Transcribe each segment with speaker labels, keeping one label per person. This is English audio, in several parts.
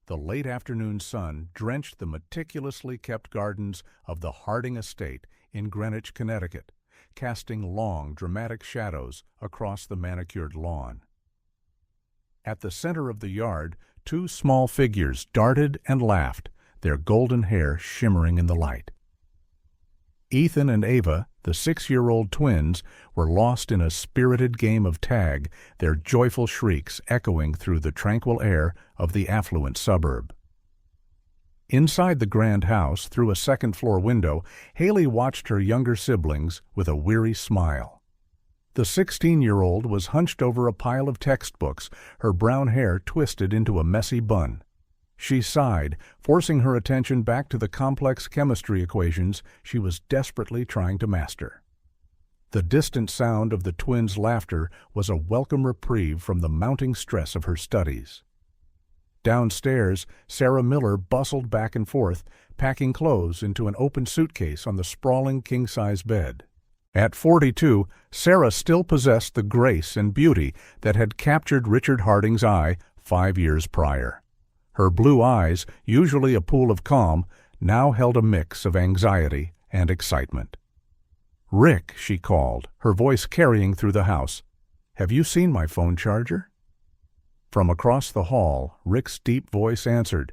Speaker 1: The late afternoon sun drenched the meticulously kept gardens of the Harding estate in Greenwich, Connecticut, casting long, dramatic shadows across the manicured lawn. At the center of the yard, two small figures darted and laughed, their golden hair shimmering in the light. Ethan and Ava, the 6-year-old twins, were lost in a spirited game of tag, their joyful shrieks echoing through the tranquil air of the affluent suburb. Inside the grand house, through a second-floor window, Haley watched her younger siblings with a weary smile. The 16-year-old was hunched over a pile of textbooks, her brown hair twisted into a messy bun. She sighed, forcing her attention back to the complex chemistry equations she was desperately trying to master. The distant sound of the twins' laughter was a welcome reprieve from the mounting stress of her studies. Downstairs, Sarah Miller bustled back and forth, packing clothes into an open suitcase on the sprawling king-size bed. At 42, Sarah still possessed the grace and beauty that had captured Richard Harding's eye 5 years prior. Her blue eyes, usually a pool of calm, now held a mix of anxiety and excitement. "Rick," she called, her voice carrying through the house. "Have you seen my phone charger?" From across the hall, Rick's deep voice answered,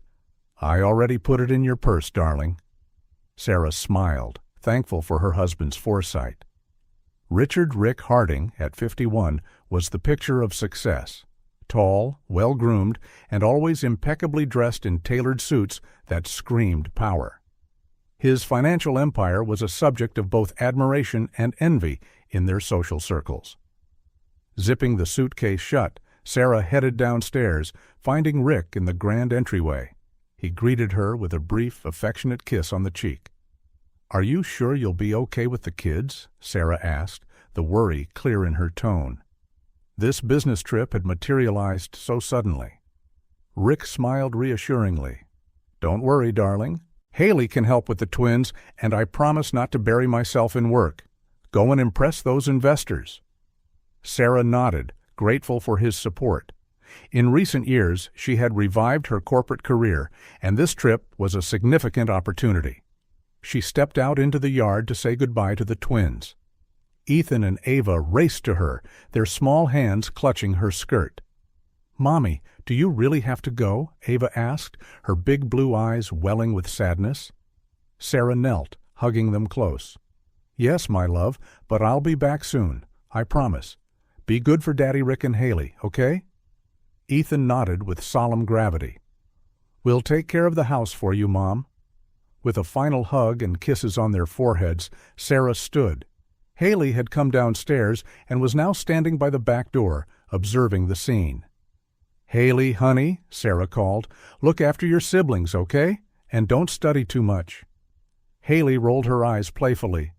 Speaker 1: "I already put it in your purse, darling." Sarah smiled, thankful for her husband's foresight. Richard Rick Harding, at 51, was the picture of success. Tall, well-groomed, and always impeccably dressed in tailored suits that screamed power. His financial empire was a subject of both admiration and envy in their social circles. Zipping the suitcase shut, Sarah headed downstairs, finding Rick in the grand entryway. He greeted her with a brief, affectionate kiss on the cheek. "Are you sure you'll be okay with the kids?" Sarah asked, the worry clear in her tone. This business trip had materialized so suddenly. Rick smiled reassuringly. "Don't worry, darling. Haley can help with the twins, and I promise not to bury myself in work. Go and impress those investors." Sarah nodded, grateful for his support. In recent years, she had revived her corporate career, and this trip was a significant opportunity. She stepped out into the yard to say goodbye to the twins. Ethan and Ava raced to her, their small hands clutching her skirt. "Mommy, do you really have to go?" Ava asked, her big blue eyes welling with sadness. Sarah knelt, hugging them close. "Yes, my love, but I'll be back soon, I promise. Be good for Daddy Rick and Haley, okay?" Ethan nodded with solemn gravity. "We'll take care of the house for you, Mom." With a final hug and kisses on their foreheads, Sarah stood. Haley had come downstairs and was now standing by the back door, observing the scene. "Haley, honey," Sarah called, "look after your siblings, okay? And don't study too much." Haley rolled her eyes playfully.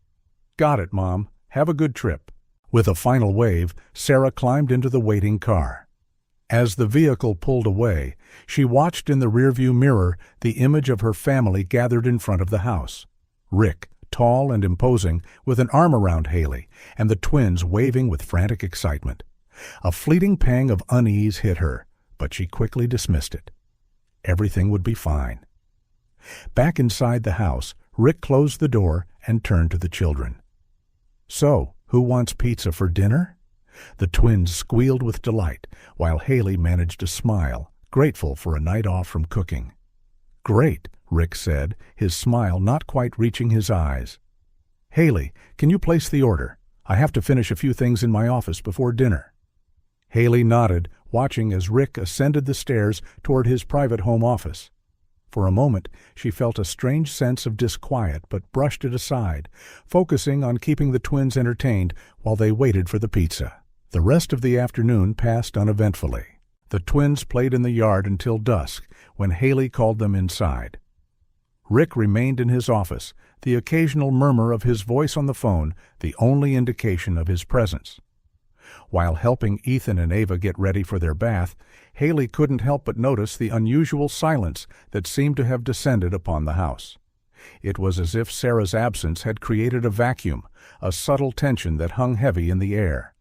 Speaker 1: "Got it, Mom. Have a good trip." With a final wave, Sarah climbed into the waiting car. As the vehicle pulled away, she watched in the rearview mirror the image of her family gathered in front of the house. Rick, tall and imposing, with an arm around Haley, and the twins waving with frantic excitement. A fleeting pang of unease hit her, but she quickly dismissed it. Everything would be fine. Back inside the house, Rick closed the door and turned to the children. "So, who wants pizza for dinner?" The twins squealed with delight, while Haley managed to smile, grateful for a night off from cooking. "Great," Rick said, his smile not quite reaching his eyes. "Haley, can you place the order? I have to finish a few things in my office before dinner." Haley nodded, watching as Rick ascended the stairs toward his private home office. For a moment, she felt a strange sense of disquiet but brushed it aside, focusing on keeping the twins entertained while they waited for the pizza. The rest of the afternoon passed uneventfully. The twins played in the yard until dusk, when Haley called them inside. Rick remained in his office, the occasional murmur of his voice on the phone the only indication of his presence. While helping Ethan and Ava get ready for their bath, Haley couldn't help but notice the unusual silence that seemed to have descended upon the house. It was as if Sarah's absence had created a vacuum, a subtle tension that hung heavy in the air.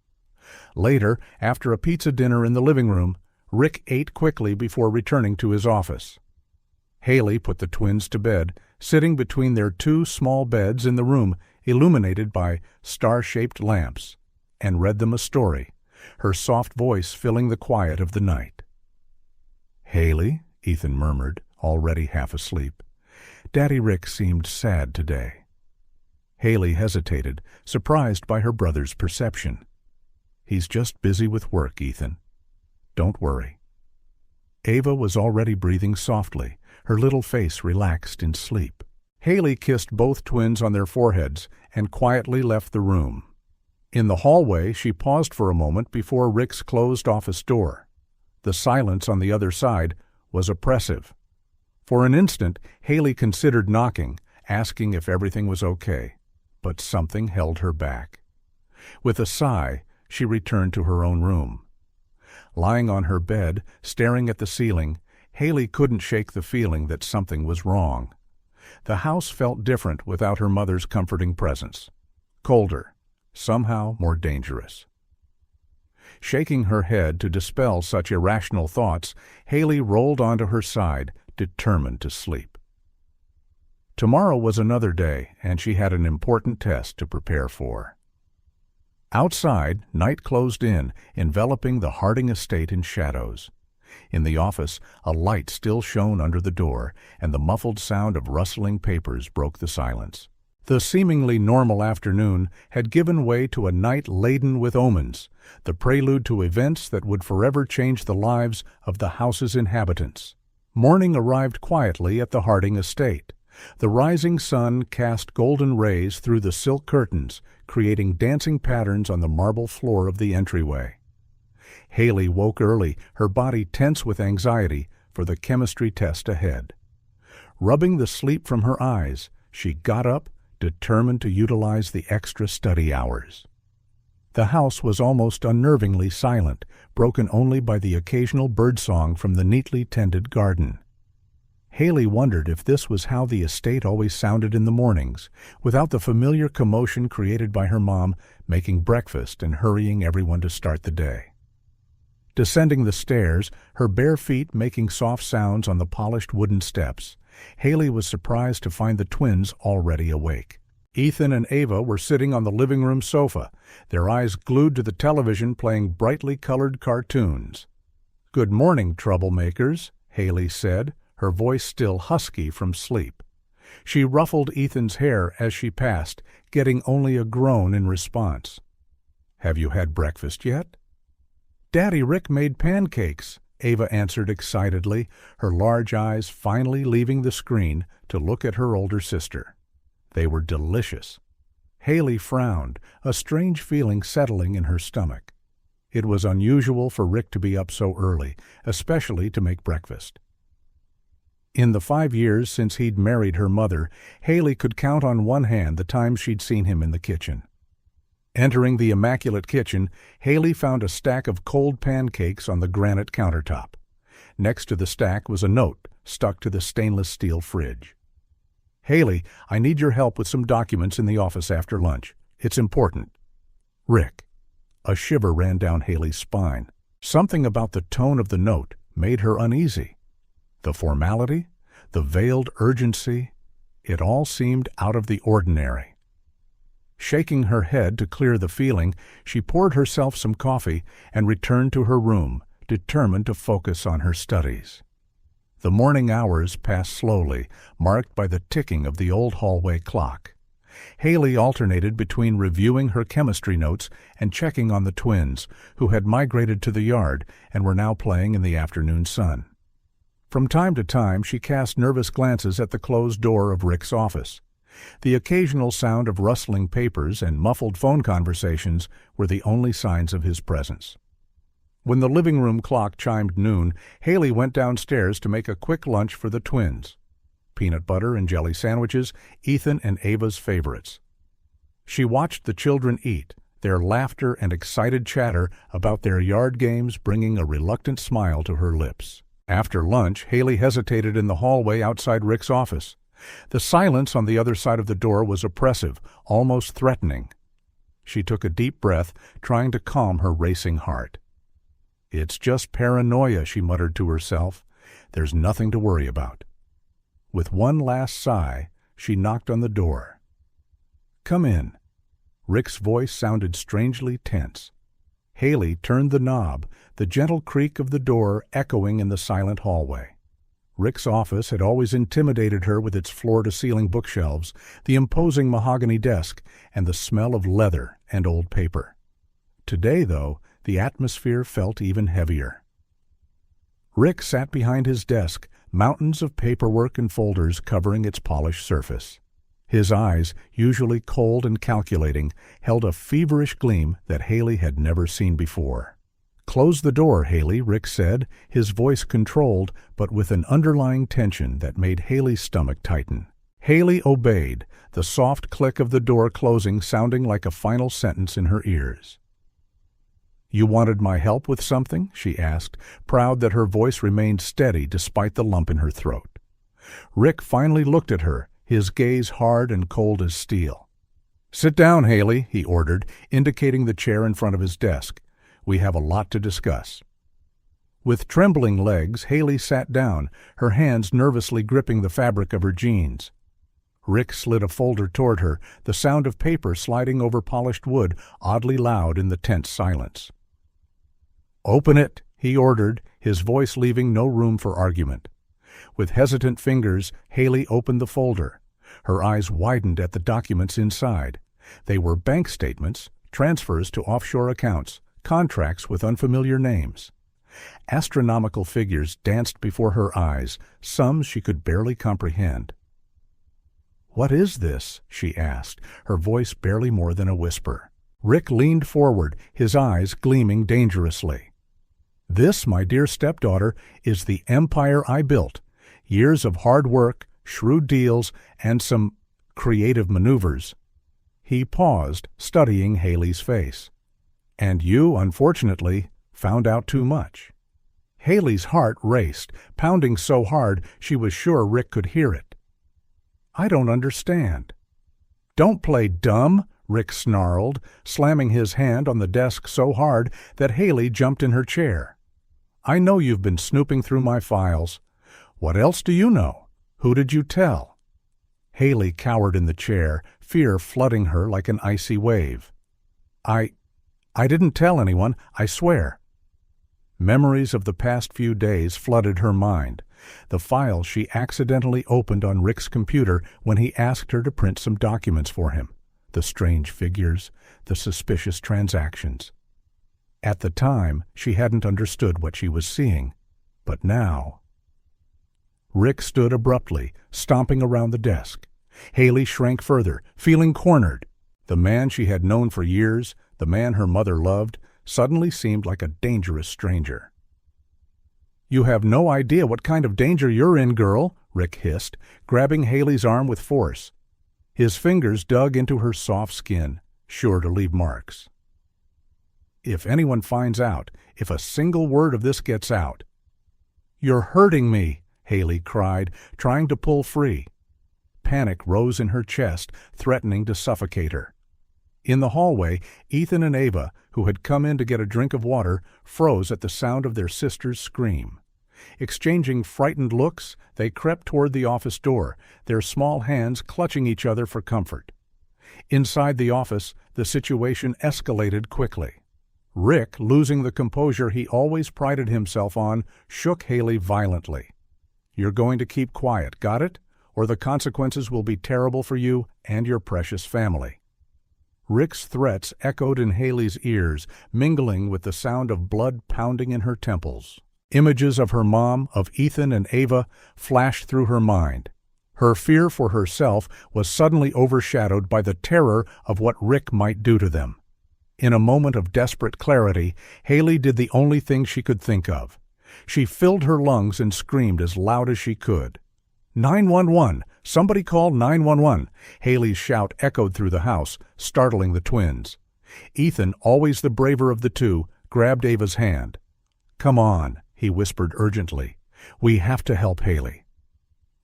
Speaker 1: Later, after a pizza dinner in the living room, Rick ate quickly before returning to his office. Haley put the twins to bed, sitting between their two small beds in the room illuminated by star-shaped lamps, and read them a story, her soft voice filling the quiet of the night. "Haley," Ethan murmured, already half asleep. "Daddy Rick seemed sad today." Haley hesitated, surprised by her brother's perception. "He's just busy with work, Ethan. Don't worry." Ava was already breathing softly, her little face relaxed in sleep. Haley kissed both twins on their foreheads and quietly left the room. In the hallway, she paused for a moment before Rick's closed office door. The silence on the other side was oppressive. For an instant, Haley considered knocking, asking if everything was okay, but something held her back. With a sigh, she returned to her own room. Lying on her bed, staring at the ceiling, Haley couldn't shake the feeling that something was wrong. The house felt different without her mother's comforting presence. Colder, somehow more dangerous. Shaking her head to dispel such irrational thoughts, Haley rolled onto her side, determined to sleep. Tomorrow was another day, and she had an important test to prepare for. Outside, night closed in, enveloping the Harding estate in shadows. In the office, a light still shone under the door, and the muffled sound of rustling papers broke the silence. The seemingly normal afternoon had given way to a night laden with omens, the prelude to events that would forever change the lives of the house's inhabitants. Morning arrived quietly at the Harding estate. The rising sun cast golden rays through the silk curtains, creating dancing patterns on the marble floor of the entryway. Haley woke early, her body tense with anxiety for the chemistry test ahead. Rubbing the sleep from her eyes, she got up, determined to utilize the extra study hours. The house was almost unnervingly silent, broken only by the occasional birdsong from the neatly tended garden. Haley wondered if this was how the estate always sounded in the mornings, without the familiar commotion created by her mom making breakfast and hurrying everyone to start the day. Descending the stairs, her bare feet making soft sounds on the polished wooden steps, Haley was surprised to find the twins already awake. Ethan and Ava were sitting on the living room sofa, their eyes glued to the television playing brightly colored cartoons. "Good morning, troublemakers," Haley said, her voice still husky from sleep. She ruffled Ethan's hair as she passed, getting only a groan in response. "Have you had breakfast yet?" "Daddy Rick made pancakes," Ava answered excitedly, her large eyes finally leaving the screen to look at her older sister. They were delicious. Haley frowned, a strange feeling settling in her stomach. It was unusual for Rick to be up so early, especially to make breakfast. In the 5 years since he'd married her mother, Haley could count on one hand the times she'd seen him in the kitchen. Entering the immaculate kitchen, Haley found a stack of cold pancakes on the granite countertop. Next to the stack was a note stuck to the stainless steel fridge. "Haley, I need your help with some documents in the office after lunch. It's important. Rick." A shiver ran down Haley's spine. Something about the tone of the note made her uneasy. The formality, the veiled urgency, it all seemed out of the ordinary. Shaking her head to clear the feeling, she poured herself some coffee and returned to her room, determined to focus on her studies. The morning hours passed slowly, marked by the ticking of the old hallway clock. Haley alternated between reviewing her chemistry notes and checking on the twins, who had migrated to the yard and were now playing in the afternoon sun. From time to time, she cast nervous glances at the closed door of Rick's office. The occasional sound of rustling papers and muffled phone conversations were the only signs of his presence. When the living room clock chimed noon, Haley went downstairs to make a quick lunch for the twins. Peanut butter and jelly sandwiches, Ethan and Ava's favorites. She watched the children eat, their laughter and excited chatter about their yard games bringing a reluctant smile to her lips. After lunch, Haley hesitated in the hallway outside Rick's office. The silence on the other side of the door was oppressive, almost threatening. She took a deep breath, trying to calm her racing heart. "It's just paranoia," she muttered to herself. "There's nothing to worry about." With one last sigh, she knocked on the door. "Come in." Rick's voice sounded strangely tense. Haley turned the knob, the gentle creak of the door echoing in the silent hallway. Rick's office had always intimidated her with its floor-to-ceiling bookshelves, the imposing mahogany desk, and the smell of leather and old paper. Today, though, the atmosphere felt even heavier. Rick sat behind his desk, mountains of paperwork and folders covering its polished surface. His eyes, usually cold and calculating, held a feverish gleam that Haley had never seen before. "Close the door, Haley," Rick said, his voice controlled, but with an underlying tension that made Haley's stomach tighten. Haley obeyed, the soft click of the door closing sounding like a final sentence in her ears. "You wanted my help with something?" she asked, proud that her voice remained steady despite the lump in her throat. Rick finally looked at her, his gaze hard and cold as steel. "Sit down, Haley," he ordered, indicating the chair in front of his desk. "We have a lot to discuss." With trembling legs, Haley sat down, her hands nervously gripping the fabric of her jeans. Rick slid a folder toward her, the sound of paper sliding over polished wood oddly loud in the tense silence. "Open it," he ordered, his voice leaving no room for argument. With hesitant fingers, Haley opened the folder. Her eyes widened at the documents inside. They were bank statements, transfers to offshore accounts, contracts with unfamiliar names. Astronomical figures danced before her eyes, sums she could barely comprehend. "What is this?" she asked, her voice barely more than a whisper. Rick leaned forward, his eyes gleaming dangerously. "This, my dear stepdaughter, is the empire I built. Years of hard work, shrewd deals, and some creative maneuvers." He paused, studying Haley's face. "And you, unfortunately, found out too much." Haley's heart raced, pounding so hard she was sure Rick could hear it. "I don't understand." "Don't play dumb," Rick snarled, slamming his hand on the desk so hard that Haley jumped in her chair. "I know you've been snooping through my files. What else do you know? Who did you tell?" Haley cowered in the chair, fear flooding her like an icy wave. I didn't tell anyone, I swear." Memories of the past few days flooded her mind, the file she accidentally opened on Rick's computer when he asked her to print some documents for him, the strange figures, the suspicious transactions. At the time, she hadn't understood what she was seeing, but now... Rick stood abruptly, stomping around the desk. Haley shrank further, feeling cornered. The man she had known for years, the man her mother loved, suddenly seemed like a dangerous stranger. "You have no idea what kind of danger you're in, girl," Rick hissed, grabbing Haley's arm with force. His fingers dug into her soft skin, sure to leave marks. "If anyone finds out, if a single word of this gets out..." "You're hurting me," Haley cried, trying to pull free. Panic rose in her chest, threatening to suffocate her. In the hallway, Ethan and Ava, who had come in to get a drink of water, froze at the sound of their sister's scream. Exchanging frightened looks, they crept toward the office door, their small hands clutching each other for comfort. Inside the office, the situation escalated quickly. Rick, losing the composure he always prided himself on, shook Haley violently. "You're going to keep quiet, got it? Or the consequences will be terrible for you and your precious family." Rick's threats echoed in Haley's ears, mingling with the sound of blood pounding in her temples. Images of her mom, of Ethan and Ava, flashed through her mind. Her fear for herself was suddenly overshadowed by the terror of what Rick might do to them. In a moment of desperate clarity, Haley did the only thing she could think of. She filled her lungs and screamed as loud as she could. 911! Somebody call 911! Haley's shout echoed through the house, startling the twins. Ethan, always the braver of the two, grabbed Ava's hand. "Come on," he whispered urgently. "We have to help Haley."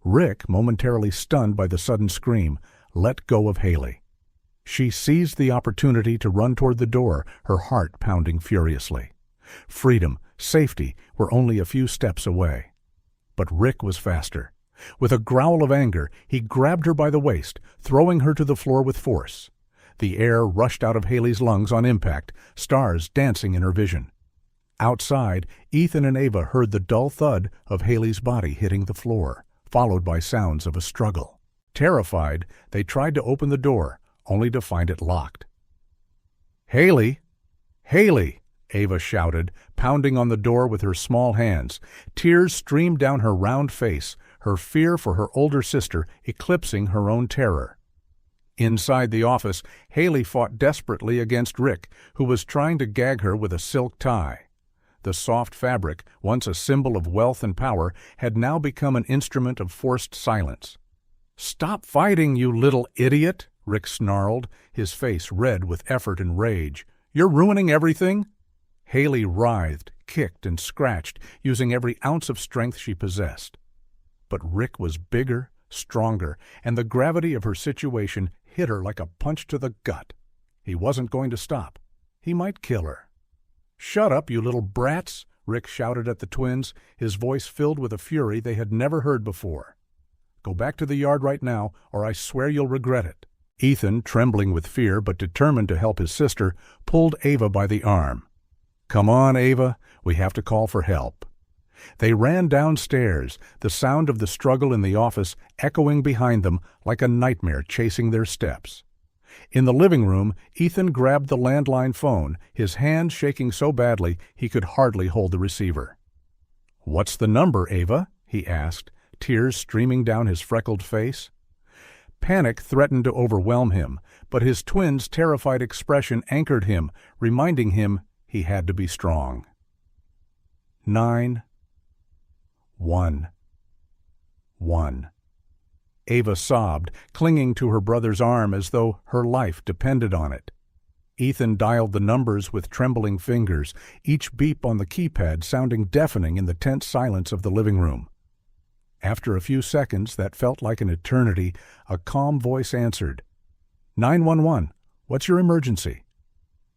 Speaker 1: Rick, momentarily stunned by the sudden scream, let go of Haley. She seized the opportunity to run toward the door, her heart pounding furiously. Freedom, safety were only a few steps away. But Rick was faster. With a growl of anger, he grabbed her by the waist, throwing her to the floor with force. The air rushed out of Haley's lungs on impact, stars dancing in her vision. Outside, Ethan and Ava heard the dull thud of Haley's body hitting the floor, followed by sounds of a struggle. Terrified, they tried to open the door, only to find it locked. "Haley! Haley!" Ava shouted, pounding on the door with her small hands. Tears streamed down her round face, her fear for her older sister eclipsing her own terror. Inside the office, Haley fought desperately against Rick, who was trying to gag her with a silk tie. The soft fabric, once a symbol of wealth and power, had now become an instrument of forced silence. "Stop fighting, you little idiot!" Rick snarled, his face red with effort and rage. "You're ruining everything!" Haley writhed, kicked, and scratched, using every ounce of strength she possessed. But Rick was bigger, stronger, and the gravity of her situation hit her like a punch to the gut. He wasn't going to stop. He might kill her. "Shut up, you little brats!" Rick shouted at the twins, his voice filled with a fury they had never heard before. "Go back to the yard right now, or I swear you'll regret it." Ethan, trembling with fear but determined to help his sister, pulled Ava by the arm. "Come on, Ava, we have to call for help." They ran downstairs, the sound of the struggle in the office echoing behind them like a nightmare chasing their steps. In the living room, Ethan grabbed the landline phone, his hand shaking so badly he could hardly hold the receiver. "What's the number, Ava?" he asked, tears streaming down his freckled face. Panic threatened to overwhelm him, but his twins' terrified expression anchored him, reminding him he had to be strong. 911. Ava sobbed, clinging to her brother's arm as though her life depended on it. Ethan dialed the numbers with trembling fingers, each beep on the keypad sounding deafening in the tense silence of the living room. After a few seconds that felt like an eternity, a calm voice answered. 911, what's your emergency?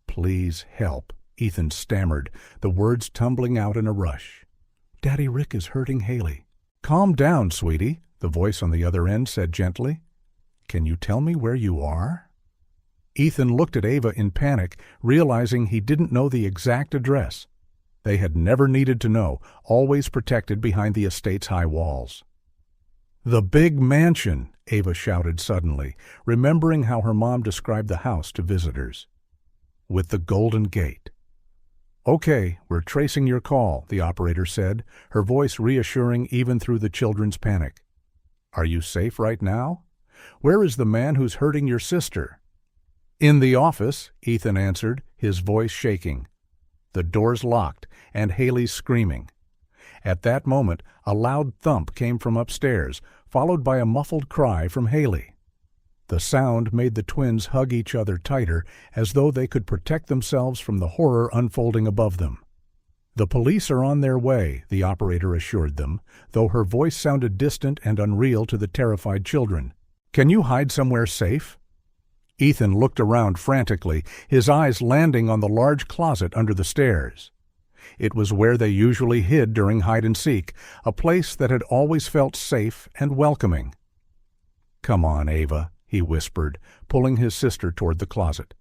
Speaker 1: "Please help," Ethan stammered, the words tumbling out in a rush. "Daddy Rick is hurting Haley." "Calm down, sweetie," the voice on the other end said gently. "Can you tell me where you are?" Ethan looked at Ava in panic, realizing he didn't know the exact address. They had never needed to know, always protected behind the estate's high walls. "The big mansion," Ava shouted suddenly, remembering how her mom described the house to visitors. "With the golden gate." "Okay, we're tracing your call," the operator said, her voice reassuring even through the children's panic. "Are you safe right now? Where is the man who's hurting your sister?" "In the office," Ethan answered, his voice shaking. The doors locked, and Haley's screaming. At that moment, a loud thump came from upstairs, followed by a muffled cry from Haley. The sound made the twins hug each other tighter, as though they could protect themselves from the horror unfolding above them. "The police are on their way," the operator assured them, though her voice sounded distant and unreal to the terrified children. "Can you hide somewhere safe?" Ethan looked around frantically, his eyes landing on the large closet under the stairs. It was where they usually hid during hide-and-seek, a place that had always felt safe and welcoming. "Come on, Ava," he whispered, pulling his sister toward the closet.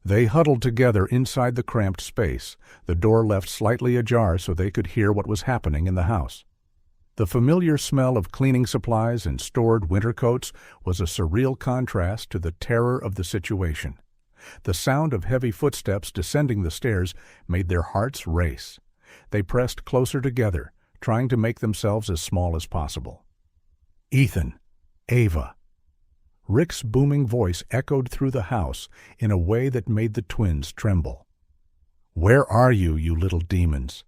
Speaker 1: They huddled together inside the cramped space, the door left slightly ajar so they could hear what was happening in the house. The familiar smell of cleaning supplies and stored winter coats was a surreal contrast to the terror of the situation. The sound of heavy footsteps descending the stairs made their hearts race. They pressed closer together, trying to make themselves as small as possible. "Ethan! Ava!" Rick's booming voice echoed through the house in a way that made the twins tremble. "Where are you, you little demons?"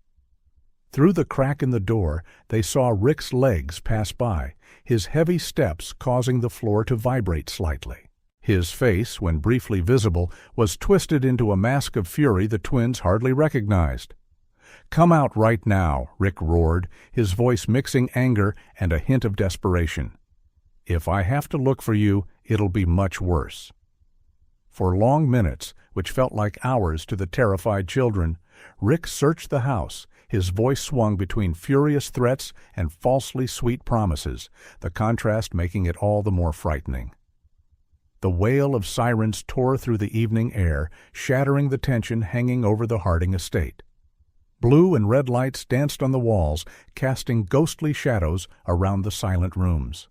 Speaker 1: Through the crack in the door, they saw Rick's legs pass by, his heavy steps causing the floor to vibrate slightly. His face, when briefly visible, was twisted into a mask of fury the twins hardly recognized. "Come out right now," Rick roared, his voice mixing anger and a hint of desperation. "If I have to look for you, it'll be much worse." For long minutes, which felt like hours to the terrified children, Rick searched the house, His voice swung between furious threats and falsely sweet promises, the contrast making it all the more frightening. The wail of sirens tore through the evening air, shattering the tension hanging over the Harding estate. Blue and red lights danced on the walls, casting ghostly shadows around the silent rooms.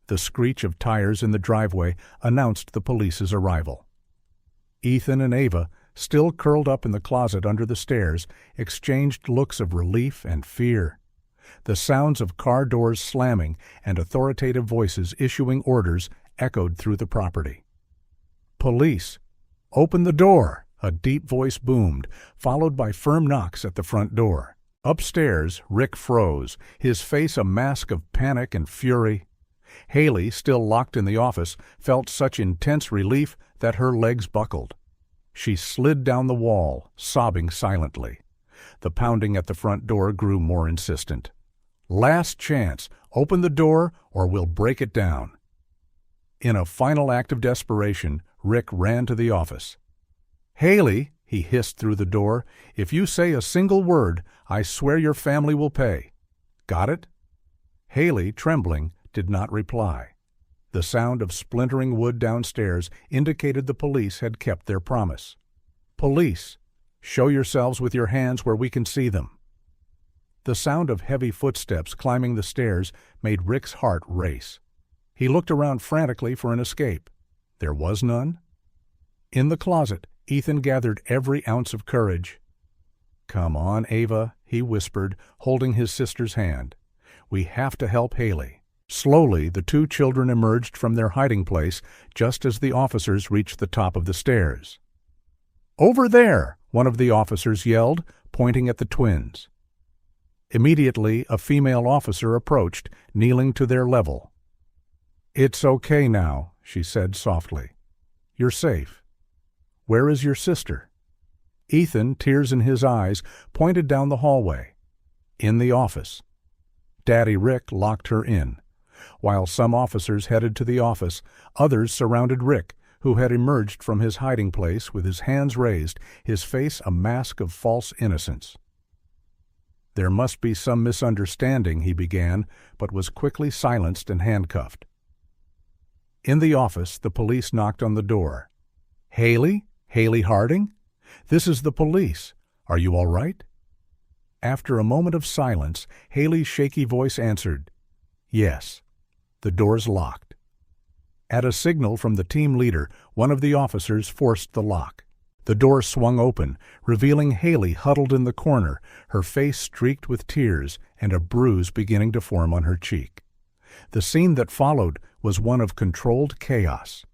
Speaker 1: The screech of tires in the driveway announced the police's arrival. Ethan and Ava, still curled up in the closet under the stairs, exchanged looks of relief and fear. The sounds of car doors slamming and authoritative voices issuing orders echoed through the property. "Police! Open the door!" a deep voice boomed, followed by firm knocks at the front door. Upstairs, Rick froze, his face a mask of panic and fury. Haley, still locked in the office, felt such intense relief that her legs buckled. She slid down the wall, sobbing silently. The pounding at the front door grew more insistent. "Last chance! Open the door, or we'll break it down!" In a final act of desperation, Rick ran to the office. "Haley," he hissed through the door, "if you say a single word, I swear your family will pay. Got it?" Haley, trembling, did not reply. The sound of splintering wood downstairs indicated the police had kept their promise. "Police, show yourselves with your hands where we can see them." The sound of heavy footsteps climbing the stairs made Rick's heart race. He looked around frantically for an escape. There was none. In the closet, Ethan gathered every ounce of courage. "Come on, Ava," he whispered, holding his sister's hand. "We have to help Haley." Slowly, the two children emerged from their hiding place just as the officers reached the top of the stairs. "Over there!" one of the officers yelled, pointing at the twins. Immediately, a female officer approached, kneeling to their level. "It's okay now," she said softly. "You're safe. Where is your sister?" Ethan, tears in his eyes, pointed down the hallway. "In the office." Daddy Rick locked her in. While some officers headed to the office, others surrounded Rick, who had emerged from his hiding place with his hands raised, his face a mask of false innocence. "There must be some misunderstanding," he began, but was quickly silenced and handcuffed. In the office, the police knocked on the door. "Haley? Haley Harding? This is the police. Are you all right?" After a moment of silence, Haley's shaky voice answered, "Yes." The doors locked. At a signal from the team leader, one of the officers forced the lock. The door swung open, revealing Haley huddled in the corner, her face streaked with tears and a bruise beginning to form on her cheek. The scene that followed was one of controlled chaos.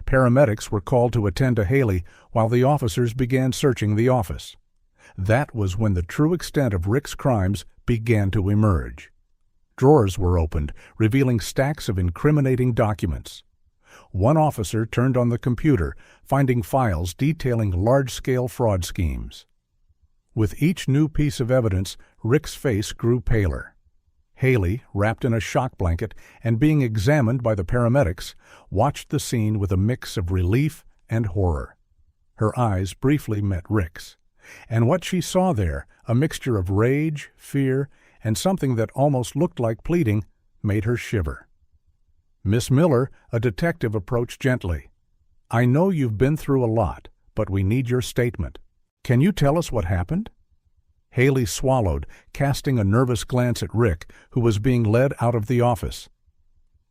Speaker 1: Paramedics were called to attend to Haley while the officers began searching the office. That was when the true extent of Rick's crimes began to emerge. Drawers were opened, revealing stacks of incriminating documents. One officer turned on the computer, finding files detailing large-scale fraud schemes. With each new piece of evidence, Rick's face grew paler. Haley, wrapped in a shock blanket and being examined by the paramedics, watched the scene with a mix of relief and horror. Her eyes briefly met Rick's, and what she saw there, a mixture of rage, fear, and something that almost looked like pleading, made her shiver. Miss Miller, a detective, approached gently. "I know you've been through a lot, but we need your statement. Can you tell us what happened?" Haley swallowed, casting a nervous glance at Rick, who was being led out of the office.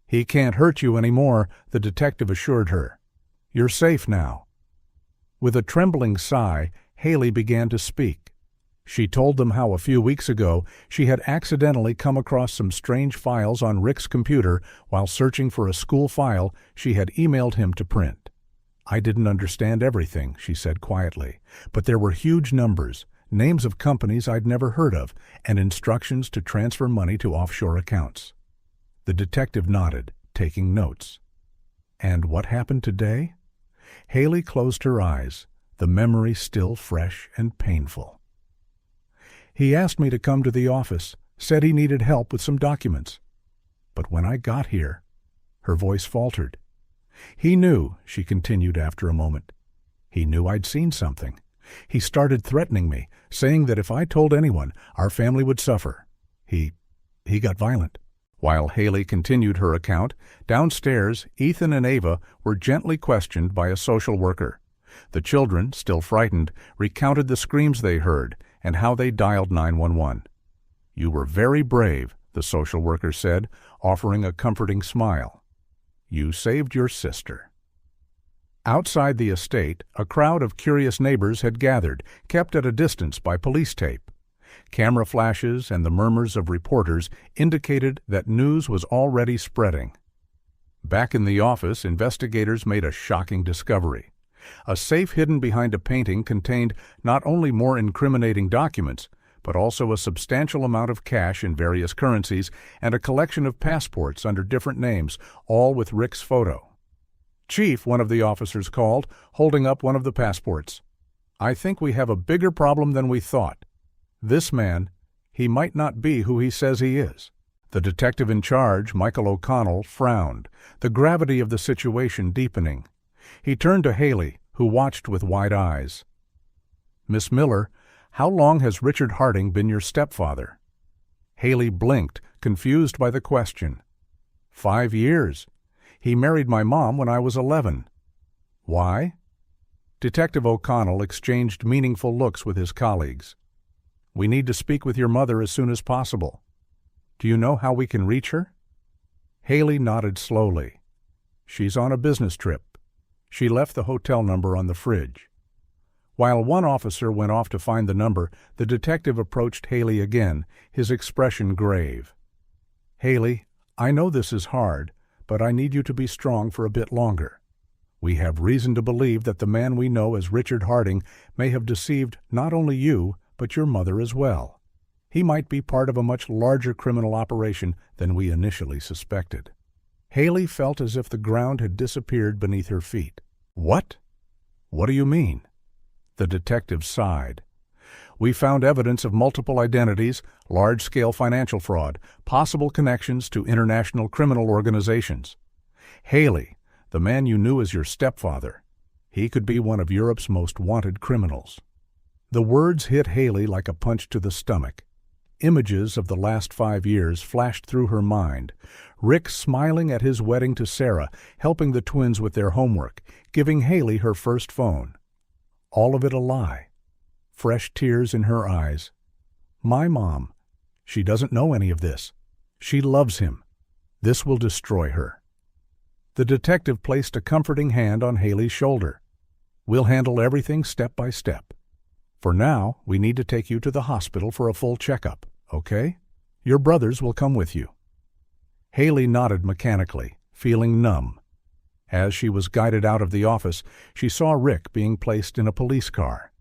Speaker 1: "He can't hurt you anymore," the detective assured her. "You're safe now." With a trembling sigh, Haley began to speak. She told them how a few weeks ago she had accidentally come across some strange files on Rick's computer while searching for a school file she had emailed him to print. "I didn't understand everything," she said quietly, "but there were huge numbers, names of companies I'd never heard of, and instructions to transfer money to offshore accounts." The detective nodded, taking notes. "And what happened today?" Haley closed her eyes, the memory still fresh and painful. "He asked me to come to the office, said he needed help with some documents. But when I got here," her voice faltered. "He knew," she continued after a moment. "He knew I'd seen something. He started threatening me, saying that if I told anyone, our family would suffer. He got violent." While Haley continued her account, downstairs, Ethan and Ava were gently questioned by a social worker. The children, still frightened, recounted the screams they heard and how they dialed 911. "You were very brave," the social worker said, offering a comforting smile. "You saved your sister." Outside the estate, a crowd of curious neighbors had gathered, kept at a distance by police tape. Camera flashes and the murmurs of reporters indicated that news was already spreading. Back in the office, investigators made a shocking discovery. A safe hidden behind a painting contained not only more incriminating documents, but also a substantial amount of cash in various currencies and a collection of passports under different names, all with Rick's photo. "Chief," one of the officers called, holding up one of the passports. "I think we have a bigger problem than we thought. This man, he might not be who he says he is." The detective in charge, Michael O'Connell, frowned, the gravity of the situation deepening. He turned to Haley, who watched with wide eyes. "Miss Miller, how long has Richard Harding been your stepfather?" Haley blinked, confused by the question. 5 years. He married my mom when I was 11. "Why?" Detective O'Connell exchanged meaningful looks with his colleagues. "We need to speak with your mother as soon as possible. Do you know how we can reach her?" Haley nodded slowly. "She's on a business trip. She left the hotel number on the fridge." While one officer went off to find the number, the detective approached Haley again, his expression grave. "Haley, I know this is hard, but I need you to be strong for a bit longer. We have reason to believe that the man we know as Richard Harding may have deceived not only you, but your mother as well. He might be part of a much larger criminal operation than we initially suspected." Haley felt as if the ground had disappeared beneath her feet. "What? What do you mean?" The detective sighed. "We found evidence of multiple identities, large-scale financial fraud, possible connections to international criminal organizations. Haley, the man you knew as your stepfather, he could be one of Europe's most wanted criminals." The words hit Haley like a punch to the stomach. Images of the last 5 years flashed through her mind. Rick smiling at his wedding to Sarah, helping the twins with their homework, giving Haley her first phone. All of it a lie. Fresh tears in her eyes. "My mom. She doesn't know any of this. She loves him. This will destroy her." The detective placed a comforting hand on Haley's shoulder. "We'll handle everything step by step. For now, we need to take you to the hospital for a full checkup, okay? Your brothers will come with you." Haley nodded mechanically, feeling numb. As she was guided out of the office, she saw Rick being placed in a police car.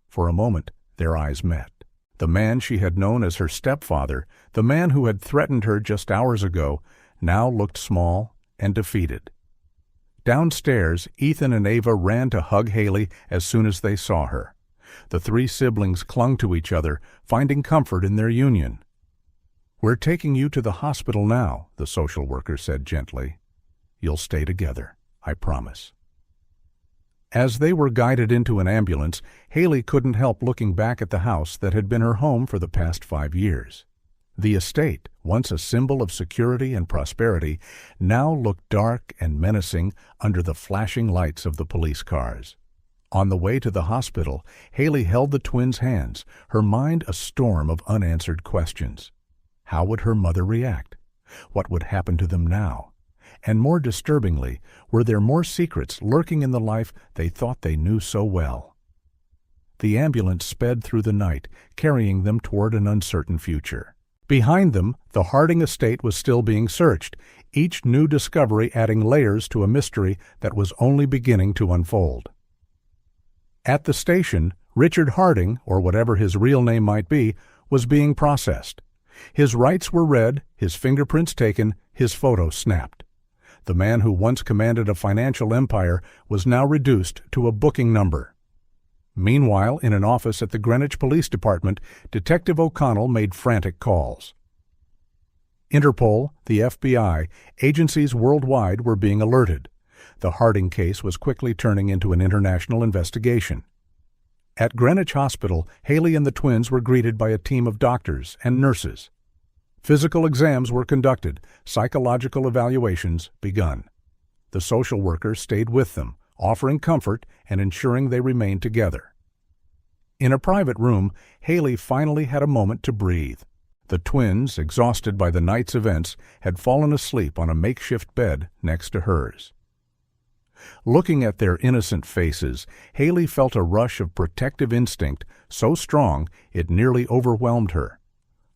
Speaker 1: For a moment, their eyes met. The man she had known as her stepfather, the man who had threatened her just hours ago, now looked small and defeated. Downstairs, Ethan and Ava ran to hug Haley as soon as they saw her. The 3 siblings clung to each other, finding comfort in their union. "We're taking you to the hospital now," the social worker said gently. "You'll stay together, I promise." As they were guided into an ambulance, Haley couldn't help looking back at the house that had been her home for the past 5 years. The estate, once a symbol of security and prosperity, now looked dark and menacing under the flashing lights of the police cars. On the way to the hospital, Haley held the twins' hands, her mind a storm of unanswered questions. How would her mother react? What would happen to them now? And more disturbingly, were there more secrets lurking in the life they thought they knew so well? The ambulance sped through the night, carrying them toward an uncertain future. Behind them, the Harding estate was still being searched, each new discovery adding layers to a mystery that was only beginning to unfold. At the station, Richard Harding, or whatever his real name might be, was being processed. His rights were read, his fingerprints taken, his photo snapped. The man who once commanded a financial empire was now reduced to a booking number. Meanwhile, in an office at the Greenwich Police Department, Detective O'Connell made frantic calls. Interpol, the FBI, agencies worldwide were being alerted. The Harding case was quickly turning into an international investigation. At Greenwich Hospital, Haley and the twins were greeted by a team of doctors and nurses. Physical exams were conducted, psychological evaluations begun. The social worker stayed with them, offering comfort and ensuring they remained together. In a private room, Haley finally had a moment to breathe. The twins, exhausted by the night's events, had fallen asleep on a makeshift bed next to hers. Looking at their innocent faces, Haley felt a rush of protective instinct so strong it nearly overwhelmed her.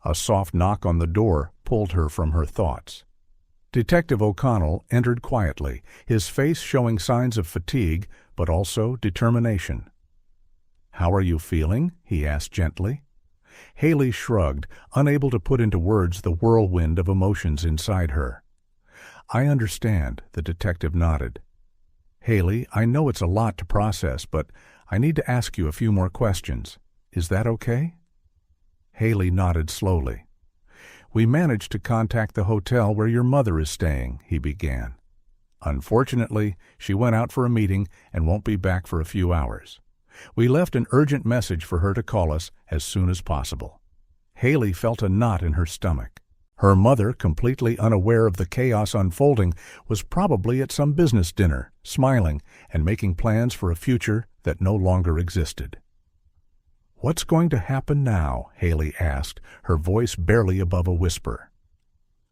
Speaker 1: A soft knock on the door pulled her from her thoughts. Detective O'Connell entered quietly, his face showing signs of fatigue but also determination. "How are you feeling?" he asked gently. Haley shrugged, unable to put into words the whirlwind of emotions inside her. "I understand," the detective nodded. "Haley, I know it's a lot to process, but I need to ask you a few more questions. Is that okay?" Haley nodded slowly. "We managed to contact the hotel where your mother is staying," he began. "Unfortunately, she went out for a meeting and won't be back for a few hours. We left an urgent message for her to call us as soon as possible." Haley felt a knot in her stomach. Her mother, completely unaware of the chaos unfolding, was probably at some business dinner, smiling and making plans for a future that no longer existed. "What's going to happen now?" Haley asked, her voice barely above a whisper.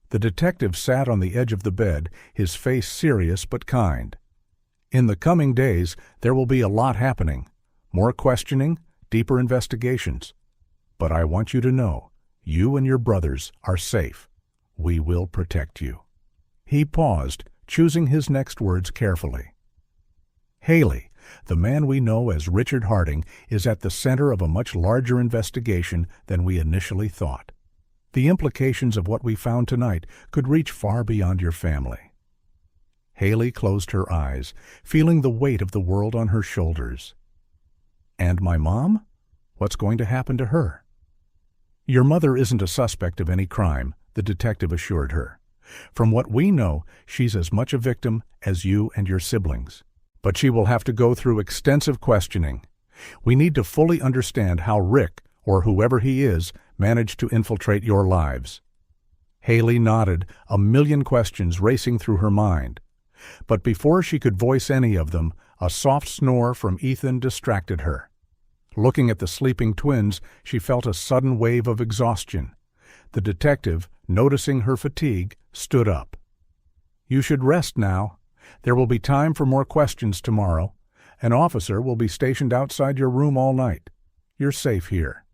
Speaker 1: The detective sat on the edge of the bed, his face serious but kind. "In the coming days, there will be a lot happening. More questioning, deeper investigations. But I want you to know, you and your brothers are safe. We will protect you." He paused, choosing his next words carefully. "Haley, the man we know as Richard Harding is at the center of a much larger investigation than we initially thought. The implications of what we found tonight could reach far beyond your family." Haley closed her eyes, feeling the weight of the world on her shoulders. "And my mom? What's going to happen to her?" "Your mother isn't a suspect of any crime," the detective assured her. "From what we know, she's as much a victim as you and your siblings. But she will have to go through extensive questioning. We need to fully understand how Rick, or whoever he is, managed to infiltrate your lives." Haley nodded, a million questions racing through her mind. But before she could voice any of them, a soft snore from Ethan distracted her. Looking at the sleeping twins, she felt a sudden wave of exhaustion. The detective, noticing her fatigue, stood up. "You should rest now. There will be time for more questions tomorrow. An officer will be stationed outside your room all night. You're safe here."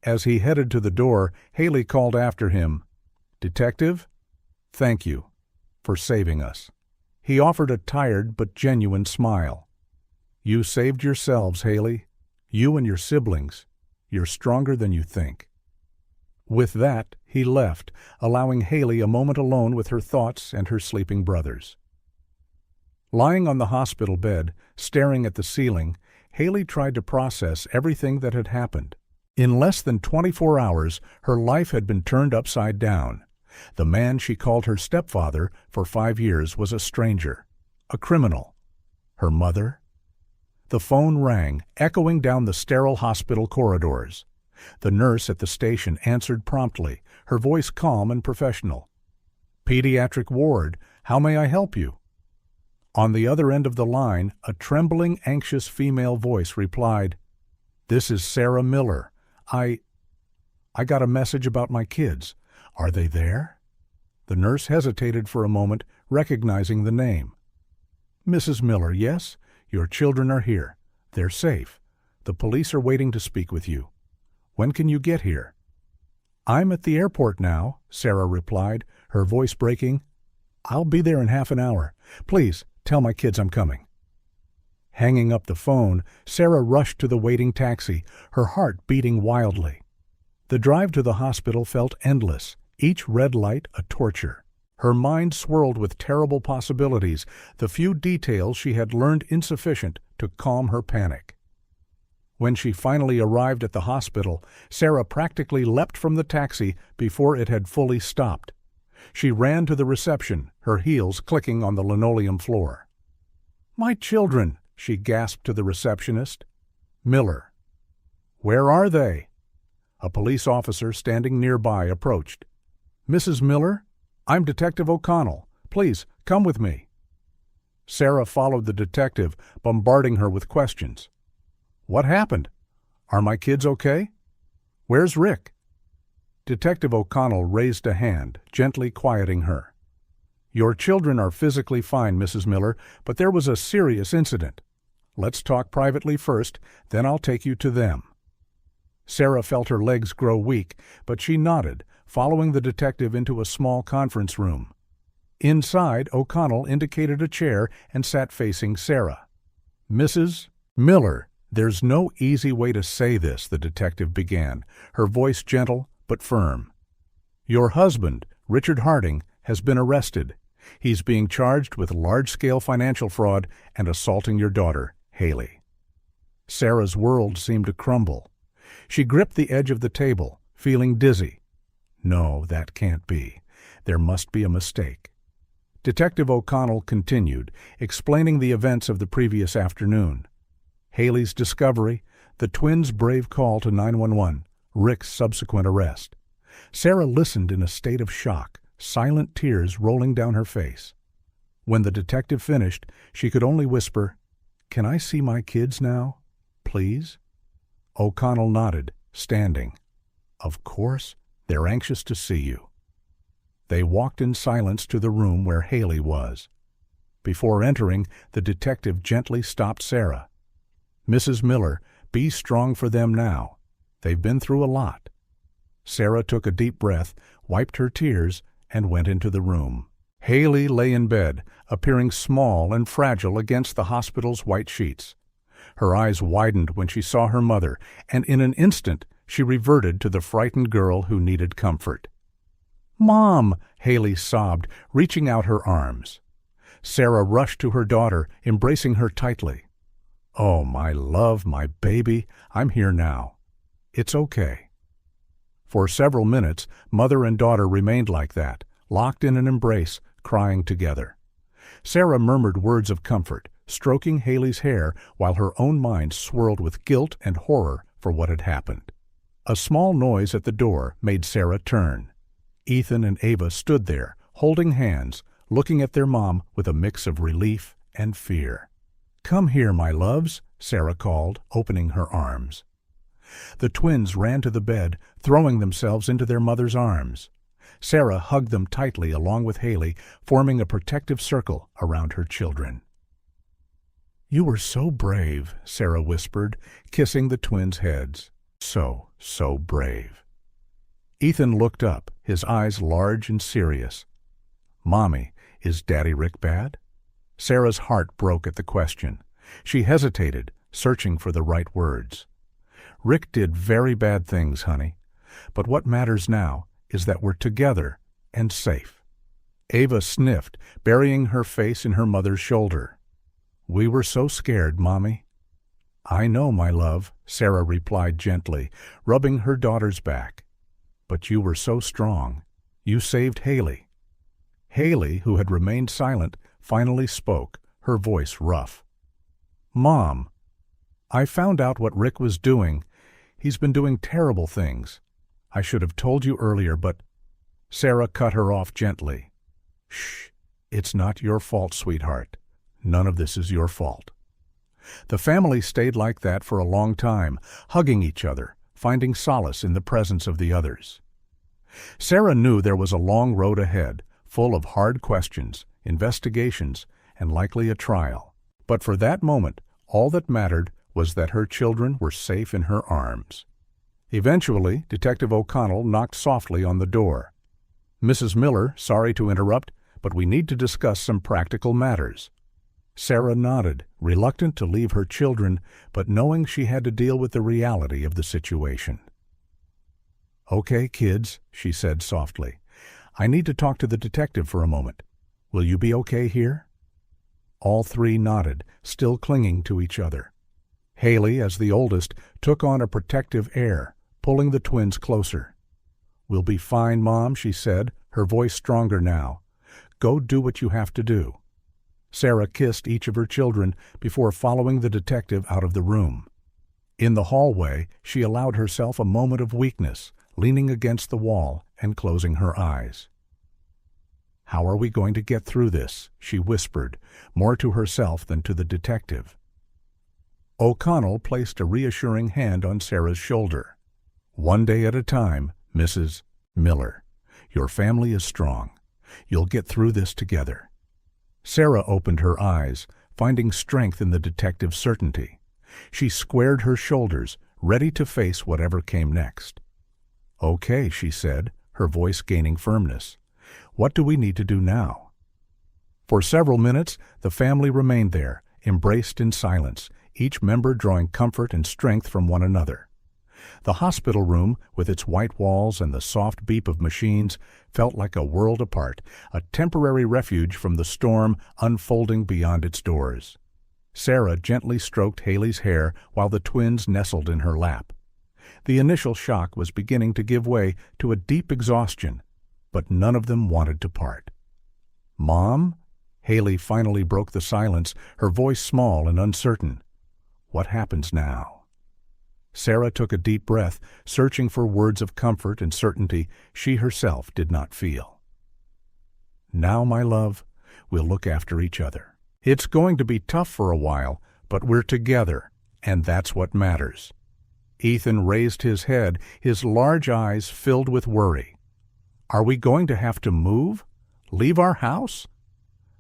Speaker 1: As he headed to the door, Haley called after him, "Detective, thank you for saving us." He offered a tired but genuine smile. "You saved yourselves, Haley. You and your siblings. You're stronger than you think." With that, he left, allowing Haley a moment alone with her thoughts and her sleeping brothers. Lying on the hospital bed, staring at the ceiling, Haley tried to process everything that had happened. In less than 24 hours, her life had been turned upside down. The man she called her stepfather for 5 years was a stranger, a criminal. Her mother? The phone rang, echoing down the sterile hospital corridors. The nurse at the station answered promptly, her voice calm and professional. "Pediatric ward, how may I help you?" On the other end of the line, a trembling, anxious female voice replied, "This is Sarah Miller. I got a message about my kids. Are they there?" The nurse hesitated for a moment, recognizing the name. "Mrs. Miller, yes? Your children are here. They're safe. The police are waiting to speak with you. When can you get here?" "I'm at the airport now," Sarah replied, her voice breaking. "I'll be there in half an hour. Please, tell my kids I'm coming." Hanging up the phone, Sarah rushed to the waiting taxi, her heart beating wildly. The drive to the hospital felt endless, each red light a torture. Her mind swirled with terrible possibilities, the few details she had learned insufficient to calm her panic. When she finally arrived at the hospital, Sarah practically leapt from the taxi before it had fully stopped. She ran to the reception, her heels clicking on the linoleum floor. "My children!" she gasped to the receptionist. "Miller," "Where are they?" A police officer standing nearby approached. "Mrs. Miller? I'm Detective O'Connell. Please, come with me." Sarah followed the detective, bombarding her with questions. "What happened? Are my kids okay? Where's Rick?" Detective O'Connell raised a hand, gently quieting her. "Your children are physically fine, Mrs. Miller, but there was a serious incident. Let's talk privately first, then I'll take you to them." Sarah felt her legs grow weak, but she nodded, following the detective into a small conference room. Inside, O'Connell indicated a chair and sat facing Sarah. "Mrs. Miller, there's no easy way to say this," the detective began, her voice gentle but firm. "Your husband, Richard Harding, has been arrested. He's being charged with large-scale financial fraud and assaulting your daughter, Haley." Sarah's world seemed to crumble. She gripped the edge of the table, feeling dizzy. No, that can't be. There must be a mistake. Detective O'Connell continued, explaining the events of the previous afternoon. Haley's discovery, the twins' brave call to 911, Rick's subsequent arrest. Sarah listened in a state of shock, silent tears rolling down her face. When the detective finished, she could only whisper, "Can I see my kids now, please?" O'Connell nodded, standing. "Of course, they're anxious to see you." They walked in silence to the room where Haley was. Before entering, the detective gently stopped Sarah. "Mrs. Miller, be strong for them now. They've been through a lot." Sarah took a deep breath, wiped her tears, and went into the room. Haley lay in bed, appearing small and fragile against the hospital's white sheets. Her eyes widened when she saw her mother, and in an instant she reverted to the frightened girl who needed comfort. "Mom!" Haley sobbed, reaching out her arms. Sarah rushed to her daughter, embracing her tightly. "Oh, my love, my baby, I'm here now. It's okay." For several minutes, mother and daughter remained like that, locked in an embrace, crying together. Sarah murmured words of comfort, stroking Haley's hair while her own mind swirled with guilt and horror for what had happened. A small noise at the door made Sarah turn. Ethan and Ava stood there, holding hands, looking at their mom with a mix of relief and fear. "Come here, my loves," Sarah called, opening her arms. The twins ran to the bed, throwing themselves into their mother's arms. Sarah hugged them tightly along with Haley, forming a protective circle around her children. "You were so brave," Sarah whispered, kissing the twins' heads. So brave." Ethan looked up, his eyes large and serious. "Mommy, is Daddy Rick bad?" Sarah's heart broke at the question. She hesitated, searching for the right words. "Rick did very bad things, honey. But what matters now is that we're together and safe." Ava sniffed, burying her face in her mother's shoulder. "We were so scared, Mommy." "I know, my love," Sarah replied gently, rubbing her daughter's back. "But you were so strong. You saved Haley." Haley, who had remained silent, finally spoke, her voice rough. "Mom, I found out what Rick was doing. He's been doing terrible things. I should have told you earlier, but—" Sarah cut her off gently. "Shh, it's not your fault, sweetheart. None of this is your fault." The family stayed like that for a long time, hugging each other, finding solace in the presence of the others. Sarah knew there was a long road ahead, full of hard questions, investigations, and likely a trial. But for that moment, all that mattered was that her children were safe in her arms. Eventually, Detective O'Connell knocked softly on the door. "Mrs. Miller, sorry to interrupt, but we need to discuss some practical matters." Sarah nodded, reluctant to leave her children, but knowing she had to deal with the reality of the situation. "Okay, kids," she said softly. "I need to talk to the detective for a moment. Will you be okay here?" All three nodded, still clinging to each other. Haley, as the oldest, took on a protective air, pulling the twins closer. "We'll be fine, Mom," she said, her voice stronger now. "Go do what you have to do." Sarah kissed each of her children before following the detective out of the room. In the hallway, she allowed herself a moment of weakness, leaning against the wall and closing her eyes. "How are we going to get through this?" she whispered, more to herself than to the detective. O'Connell placed a reassuring hand on Sarah's shoulder. "One day at a time, Mrs. Miller. Your family is strong. You'll get through this together." Sarah opened her eyes, finding strength in the detective's certainty. She squared her shoulders, ready to face whatever came next. "Okay," she said, her voice gaining firmness. "What do we need to do now?" For several minutes, the family remained there, embraced in silence, each member drawing comfort and strength from one another. The hospital room, with its white walls and the soft beep of machines, felt like a world apart, a temporary refuge from the storm unfolding beyond its doors. Sarah gently stroked Haley's hair while the twins nestled in her lap. The initial shock was beginning to give way to a deep exhaustion, but none of them wanted to part. "Mom?" Haley finally broke the silence, her voice small and uncertain. "What happens now?" Sarah took a deep breath, searching for words of comfort and certainty she herself did not feel. "Now, my love, we'll look after each other. It's going to be tough for a while, but we're together, and that's what matters." Ethan raised his head, his large eyes filled with worry. "Are we going to have to move? Leave our house?"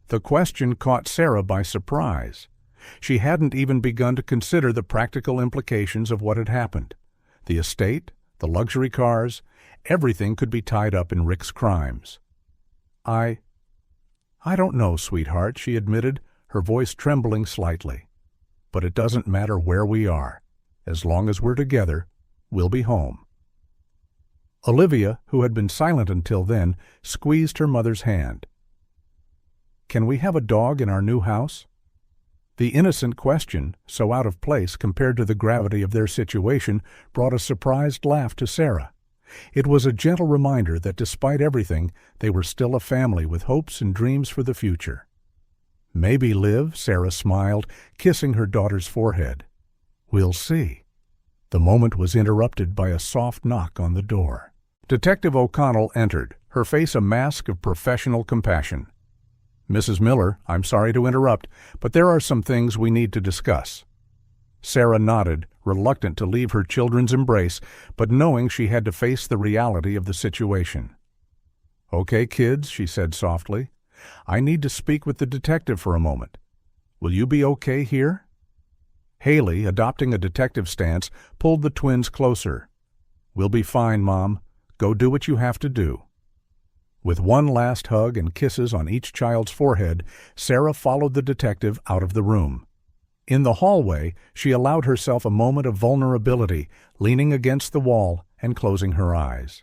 Speaker 1: The question caught Sarah by surprise. She hadn't even begun to consider the practical implications of what had happened. The estate, the luxury cars, everything could be tied up in Rick's crimes. I don't know, sweetheart," she admitted, her voice trembling slightly. "But it doesn't matter where we are. As long as we're together, we'll be home." Olivia, who had been silent until then, squeezed her mother's hand. "Can we have a dog in our new house?" The innocent question, so out of place compared to the gravity of their situation, brought a surprised laugh to Sarah. It was a gentle reminder that despite everything, they were still a family with hopes and dreams for the future. "Maybe, Liv," Sarah smiled, kissing her daughter's forehead. "We'll see." The moment was interrupted by a soft knock on the door. Detective O'Connell entered, her face a mask of professional compassion. "Mrs. Miller, I'm sorry to interrupt, but there are some things we need to discuss." Sarah nodded, reluctant to leave her children's embrace, but knowing she had to face the reality of the situation. "Okay, kids," she said softly. "I need to speak with the detective for a moment. Will you be okay here?" Haley, adopting a detective stance, pulled the twins closer. "We'll be fine, Mom. Go do what you have to do." With one last hug and kisses on each child's forehead, Sarah followed the detective out of the room. In the hallway, she allowed herself a moment of vulnerability, leaning against the wall and closing her eyes.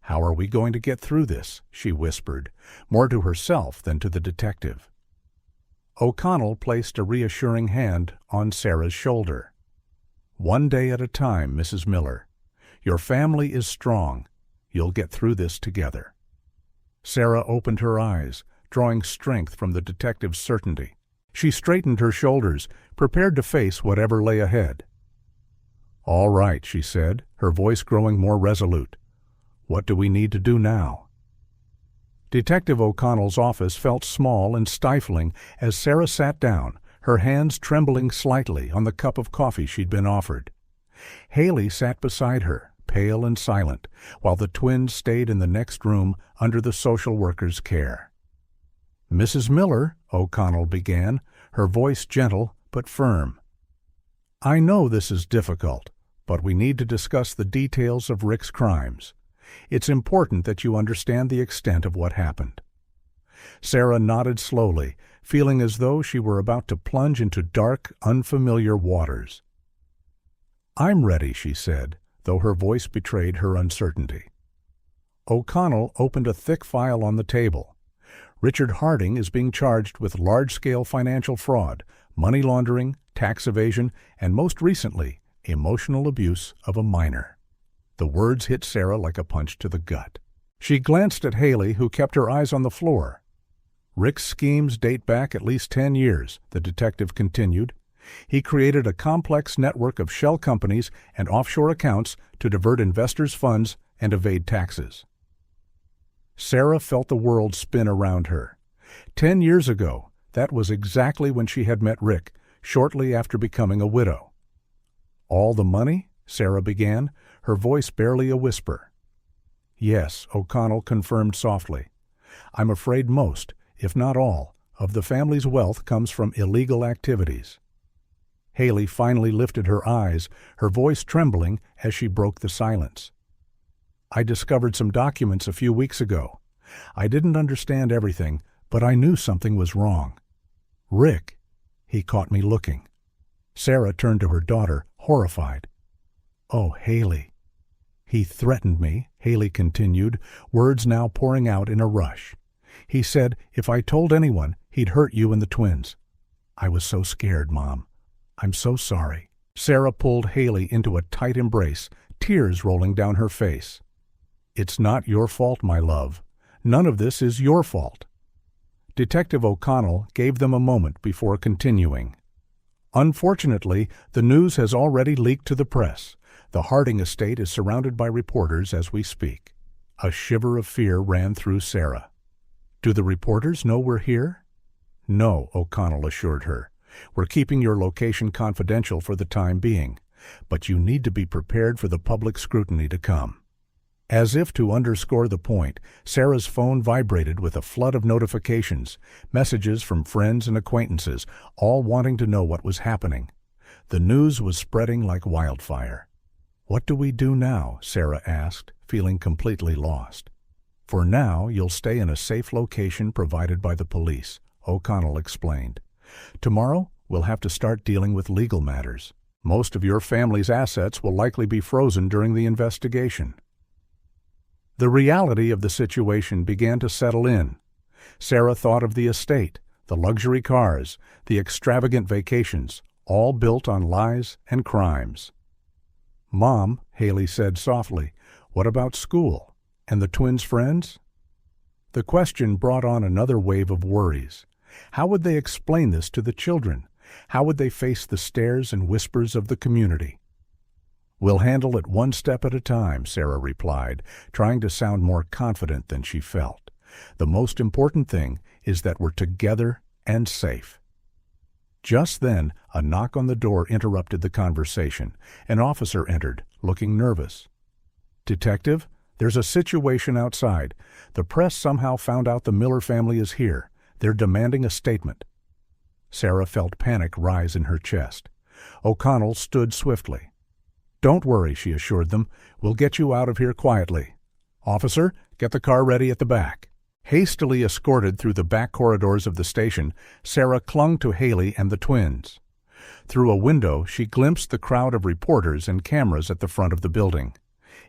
Speaker 1: "How are we going to get through this?" she whispered, more to herself than to the detective. O'Connell placed a reassuring hand on Sarah's shoulder. "One day at a time, Mrs. Miller. Your family is strong. You'll get through this together." Sarah opened her eyes, drawing strength from the detective's certainty. She straightened her shoulders, prepared to face whatever lay ahead. "All right," she said, her voice growing more resolute. "What do we need to do now?" Detective O'Connell's office felt small and stifling as Sarah sat down, her hands trembling slightly on the cup of coffee she'd been offered. Haley sat beside her, pale and silent, while the twins stayed in the next room under the social worker's care. "Mrs. Miller," O'Connell began, her voice gentle but firm. "I know this is difficult, but we need to discuss the details of Rick's crimes. It's important that you understand the extent of what happened." Sarah nodded slowly, feeling as though she were about to plunge into dark, unfamiliar waters. "I'm ready," she said, though her voice betrayed her uncertainty. O'Connell opened a thick file on the table. "Richard Harding is being charged with large-scale financial fraud, money laundering, tax evasion, and most recently, emotional abuse of a minor." The words hit Sarah like a punch to the gut. She glanced at Haley, who kept her eyes on the floor. "Rick's schemes date back at least 10 years, the detective continued. He created a complex network of shell companies and offshore accounts to divert investors' funds and evade taxes. Sarah felt the world spin around her. 10 years ago, that was exactly when she had met Rick, shortly after becoming a widow. "All the money?" Sarah began, her voice barely a whisper. "Yes," O'Connell confirmed softly. "I'm afraid most, if not all, of the family's wealth comes from illegal activities." Haley finally lifted her eyes, her voice trembling as she broke the silence. "I discovered some documents a few weeks ago. I didn't understand everything, but I knew something was wrong. Rick," he caught me looking. Sarah turned to her daughter, horrified. "Oh, Haley." "He threatened me," Haley continued, words now pouring out in a rush. "He said if I told anyone, he'd hurt you and the twins. I was so scared, Mom. I'm so sorry." Sarah pulled Haley into a tight embrace, tears rolling down her face. "It's not your fault, my love. None of this is your fault." Detective O'Connell gave them a moment before continuing. "Unfortunately, the news has already leaked to the press. The Harding estate is surrounded by reporters as we speak." A shiver of fear ran through Sarah. "Do the reporters know we're here?" "No," O'Connell assured her. "We're keeping your location confidential for the time being, but you need to be prepared for the public scrutiny to come." As if to underscore the point, Sarah's phone vibrated with a flood of notifications, messages from friends and acquaintances, all wanting to know what was happening. The news was spreading like wildfire. "What do we do now?" Sarah asked, feeling completely lost. "For now, you'll stay in a safe location provided by the police," O'Connell explained. "Tomorrow, we'll have to start dealing with legal matters. Most of your family's assets will likely be frozen during the investigation." The reality of the situation began to settle in. Sarah thought of the estate, the luxury cars, the extravagant vacations, all built on lies and crimes. "Mom," Haley said softly, "what about school? And the twins' friends?" The question brought on another wave of worries. How would they explain this to the children? How would they face the stares and whispers of the community? "We'll handle it one step at a time," Sarah replied, trying to sound more confident than she felt. "The most important thing is that we're together and safe." Just then, a knock on the door interrupted the conversation. An officer entered, looking nervous. "Detective, there's a situation outside. The press somehow found out the Miller family is here. They're demanding a statement." Sarah felt panic rise in her chest. O'Connell stood swiftly. "Don't worry," she assured them. "We'll get you out of here quietly. Officer, get the car ready at the back." Hastily escorted through the back corridors of the station, Sarah clung to Haley and the twins. Through a window, she glimpsed the crowd of reporters and cameras at the front of the building.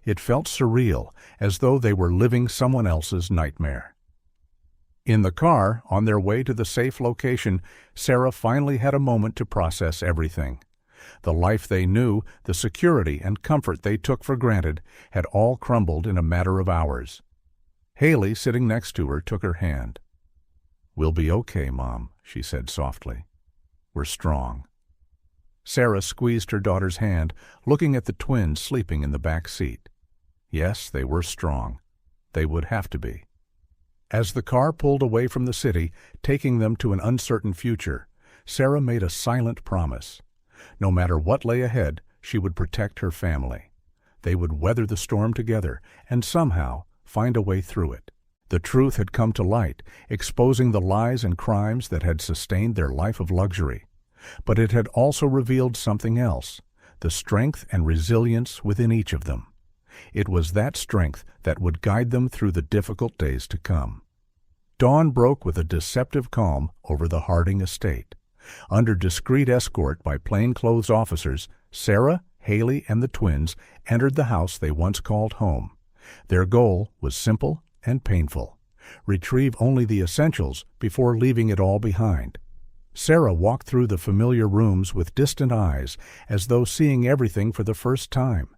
Speaker 1: It felt surreal, as though they were living someone else's nightmare. In the car, on their way to the safe location, Sarah finally had a moment to process everything. The life they knew, the security and comfort they took for granted, had all crumbled in a matter of hours. Haley, sitting next to her, took her hand. "We'll be okay, Mom," she said softly. "We're strong." Sarah squeezed her daughter's hand, looking at the twins sleeping in the back seat. Yes, they were strong. They would have to be. As the car pulled away from the city, taking them to an uncertain future, Sarah made a silent promise. No matter what lay ahead, she would protect her family. They would weather the storm together and somehow find a way through it. The truth had come to light, exposing the lies and crimes that had sustained their life of luxury. But it had also revealed something else, the strength and resilience within each of them. It was that strength that would guide them through the difficult days to come. Dawn broke with a deceptive calm over the Harding estate. Under discreet escort by plainclothes officers, Sarah, Haley, and the twins entered the house they once called home. Their goal was simple and painful: retrieve only the essentials before leaving it all behind. Sarah walked through the familiar rooms with distant eyes, as though seeing everything for the first time.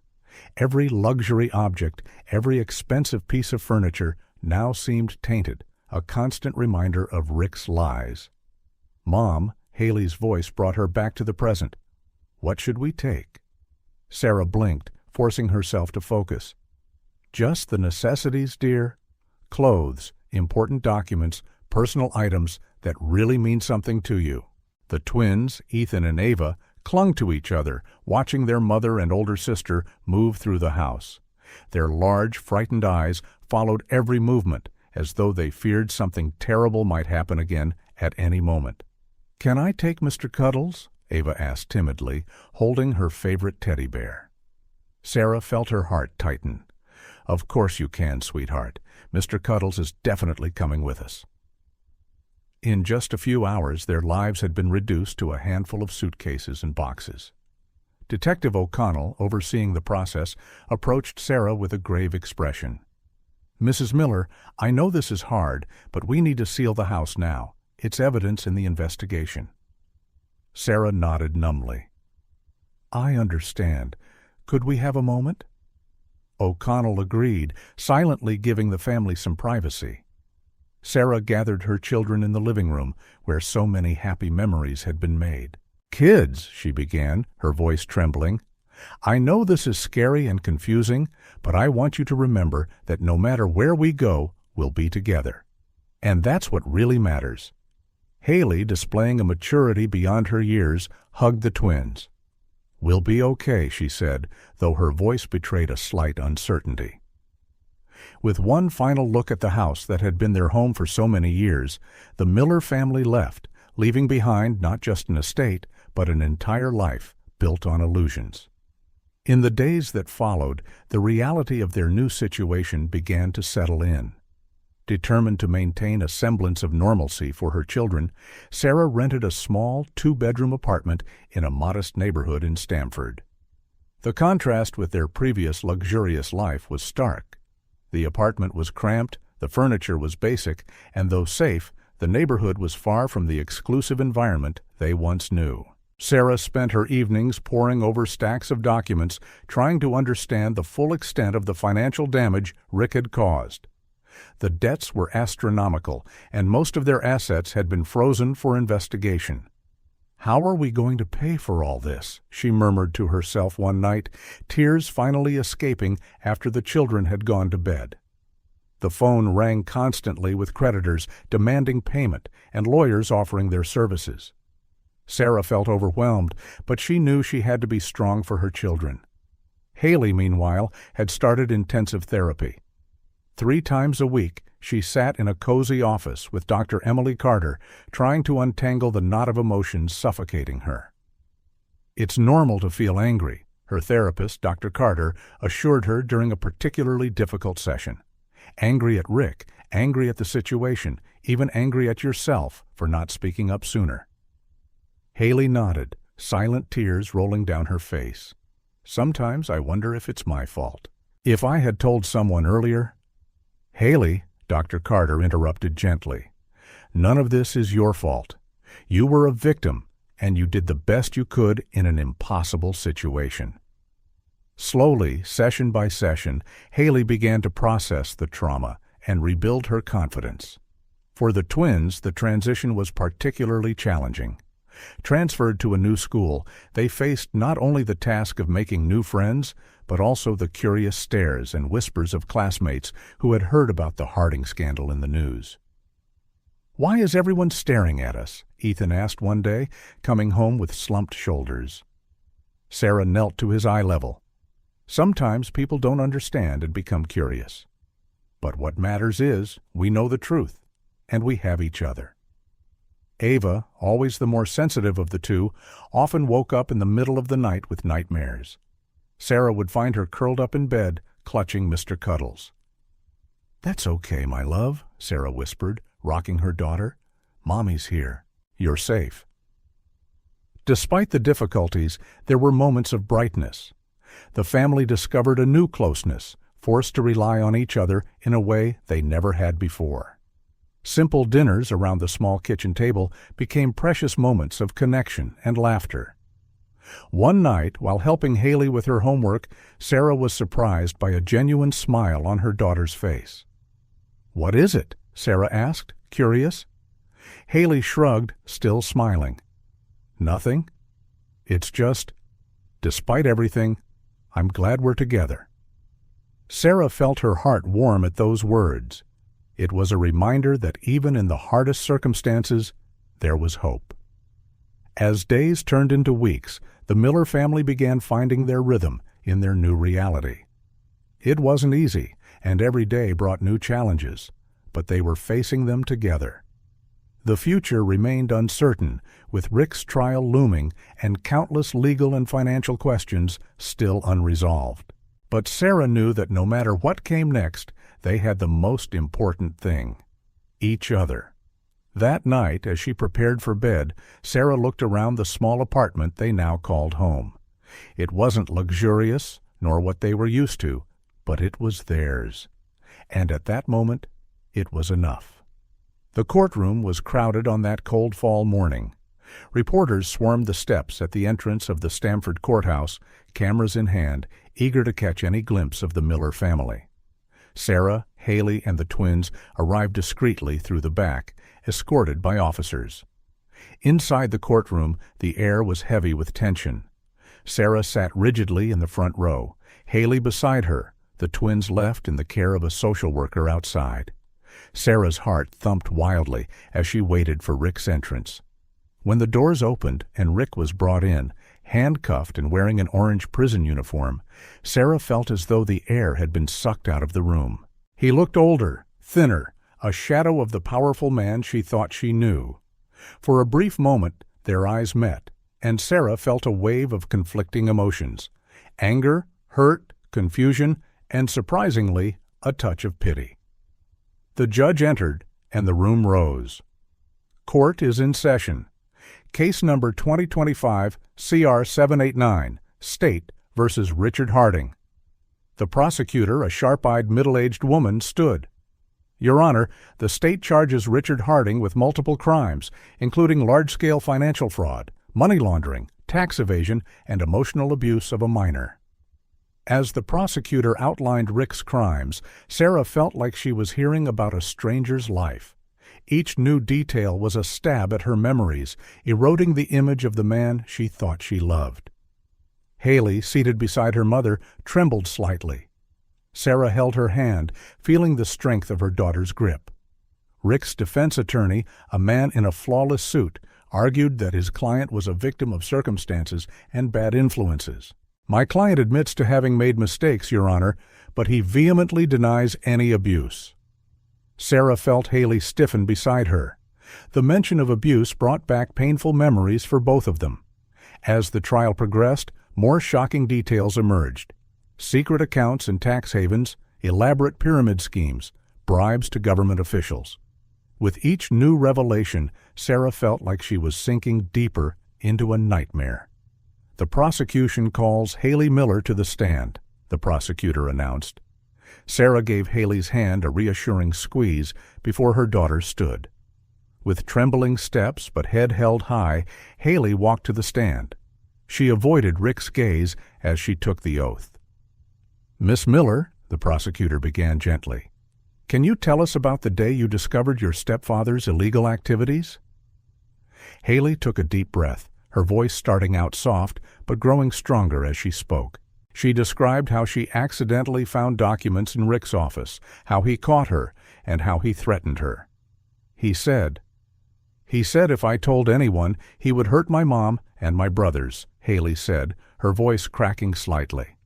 Speaker 1: Every luxury object, every expensive piece of furniture now seemed tainted, a constant reminder of Rick's lies. "Mom," Haley's voice brought her back to the present. "What should we take?" Sarah blinked, forcing herself to focus. "Just the necessities, dear. Clothes, important documents, personal items that really mean something to you." The twins, Ethan and Ava, clung to each other, watching their mother and older sister move through the house. Their large, frightened eyes followed every movement, as though they feared something terrible might happen again at any moment. "Can I take Mr. Cuddles?" Ava asked timidly, holding her favorite teddy bear. Sarah felt her heart tighten. "Of course you can, sweetheart. Mr. Cuddles is definitely coming with us." In just a few hours, their lives had been reduced to a handful of suitcases and boxes. Detective O'Connell, overseeing the process, approached Sarah with a grave expression. "Mrs. Miller, I know this is hard, but we need to seal the house now. It's evidence in the investigation." Sarah nodded numbly. "I understand. Could we have a moment?" O'Connell agreed, silently giving the family some privacy. Sarah gathered her children in the living room, where so many happy memories had been made. "Kids," she began, her voice trembling, "I know this is scary and confusing, but I want you to remember that no matter where we go, we'll be together. And that's what really matters." Haley, displaying a maturity beyond her years, hugged the twins. "We'll be okay," she said, though her voice betrayed a slight uncertainty. With one final look at the house that had been their home for so many years, the Miller family left, leaving behind not just an estate, but an entire life built on illusions. In the days that followed, the reality of their new situation began to settle in. Determined to maintain a semblance of normalcy for her children, Sarah rented a small two-bedroom apartment in a modest neighborhood in Stamford. The contrast with their previous luxurious life was stark. The apartment was cramped, the furniture was basic, and though safe, the neighborhood was far from the exclusive environment they once knew. Sarah spent her evenings poring over stacks of documents, trying to understand the full extent of the financial damage Rick had caused. The debts were astronomical, and most of their assets had been frozen for investigation. "How are we going to pay for all this?" she murmured to herself one night, tears finally escaping after the children had gone to bed. The phone rang constantly with creditors demanding payment and lawyers offering their services. Sarah felt overwhelmed, but she knew she had to be strong for her children. Haley, meanwhile, had started intensive therapy. 3 times a week, she sat in a cozy office with Dr. Emily Carter, trying to untangle the knot of emotions suffocating her. "It's normal to feel angry," her therapist, Dr. Carter, assured her during a particularly difficult session. "Angry at Rick, angry at the situation, even angry at yourself for not speaking up sooner." Haley nodded, silent tears rolling down her face. "Sometimes I wonder if it's my fault. If I had told someone earlier—" "Haley," Dr. Carter interrupted gently, "none of this is your fault. You were a victim, and you did the best you could in an impossible situation." Slowly, session by session, Haley began to process the trauma and rebuild her confidence. For the twins, the transition was particularly challenging. Transferred to a new school, they faced not only the task of making new friends, but also the curious stares and whispers of classmates who had heard about the Harding scandal in the news. "Why is everyone staring at us?" Ethan asked one day, coming home with slumped shoulders. Sarah knelt to his eye level. "Sometimes people don't understand and become curious. But what matters is, we know the truth, and we have each other." Ava, always the more sensitive of the two, often woke up in the middle of the night with nightmares. Sarah would find her curled up in bed, clutching Mr. Cuddles. "That's okay, my love," Sarah whispered, rocking her daughter. "Mommy's here. You're safe." Despite the difficulties, there were moments of brightness. The family discovered a new closeness, forced to rely on each other in a way they never had before. Simple dinners around the small kitchen table became precious moments of connection and laughter. One night, while helping Haley with her homework, Sarah was surprised by a genuine smile on her daughter's face. "What is it?" Sarah asked, curious. Haley shrugged, still smiling. Nothing? It's just, despite everything, I'm glad we're together. Sarah felt her heart warm at those words. It was a reminder that even in the hardest circumstances, there was hope. As days turned into weeks, the Miller family began finding their rhythm in their new reality. It wasn't easy, and every day brought new challenges, but they were facing them together. The future remained uncertain, with Rick's trial looming and countless legal and financial questions still unresolved. But Sarah knew that no matter what came next, they had the most important thing: each other. That night, as she prepared for bed, Sarah looked around the small apartment they now called home. It wasn't luxurious, nor what they were used to, but it was theirs. And at that moment, it was enough. The courtroom was crowded on that cold fall morning. Reporters swarmed the steps at the entrance of the Stamford courthouse, cameras in hand, eager to catch any glimpse of the Miller family. Sarah, Haley, and the twins arrived discreetly through the back, escorted by officers. Inside the courtroom, the air was heavy with tension. Sarah sat rigidly in the front row, Haley beside her, the twins left in the care of a social worker outside. Sarah's heart thumped wildly as she waited for Rick's entrance. When the doors opened and Rick was brought in, handcuffed and wearing an orange prison uniform, Sarah felt as though the air had been sucked out of the room. He looked older, thinner, a shadow of the powerful man she thought she knew. For a brief moment, their eyes met, and Sarah felt a wave of conflicting emotions: anger, hurt, confusion, and surprisingly, a touch of pity. The judge entered, and the room rose. Court is in session. Case number 2025 CR 789, State versus Richard Harding. The prosecutor, a sharp-eyed middle-aged woman, stood. Your Honor, the state charges Richard Harding with multiple crimes, including large-scale financial fraud, money laundering, tax evasion, and emotional abuse of a minor. As the prosecutor outlined Rick's crimes, Sarah felt like she was hearing about a stranger's life. Each new detail was a stab at her memories, eroding the image of the man she thought she loved. Haley, seated beside her mother, trembled slightly. Sarah held her hand, feeling the strength of her daughter's grip. Rick's defense attorney, a man in a flawless suit, argued that his client was a victim of circumstances and bad influences. My client admits to having made mistakes, Your Honor, but he vehemently denies any abuse. Sarah felt Haley stiffen beside her. The mention of abuse brought back painful memories for both of them. As the trial progressed, more shocking details emerged: secret accounts in tax havens, elaborate pyramid schemes, bribes to government officials. With each new revelation, Sarah felt like she was sinking deeper into a nightmare. The prosecution calls Haley Miller to the stand, the prosecutor announced. Sarah gave Haley's hand a reassuring squeeze before her daughter stood. With trembling steps but head held high, Haley walked to the stand. She avoided Rick's gaze as she took the oath. Miss Miller, the prosecutor began gently, can you tell us about the day you discovered your stepfather's illegal activities? Haley took a deep breath, her voice starting out soft but growing stronger as she spoke. She described how she accidentally found documents in Rick's office, how he caught her, and how he threatened her. He said if I told anyone, he would hurt my mom and my brothers, Haley said, her voice cracking slightly.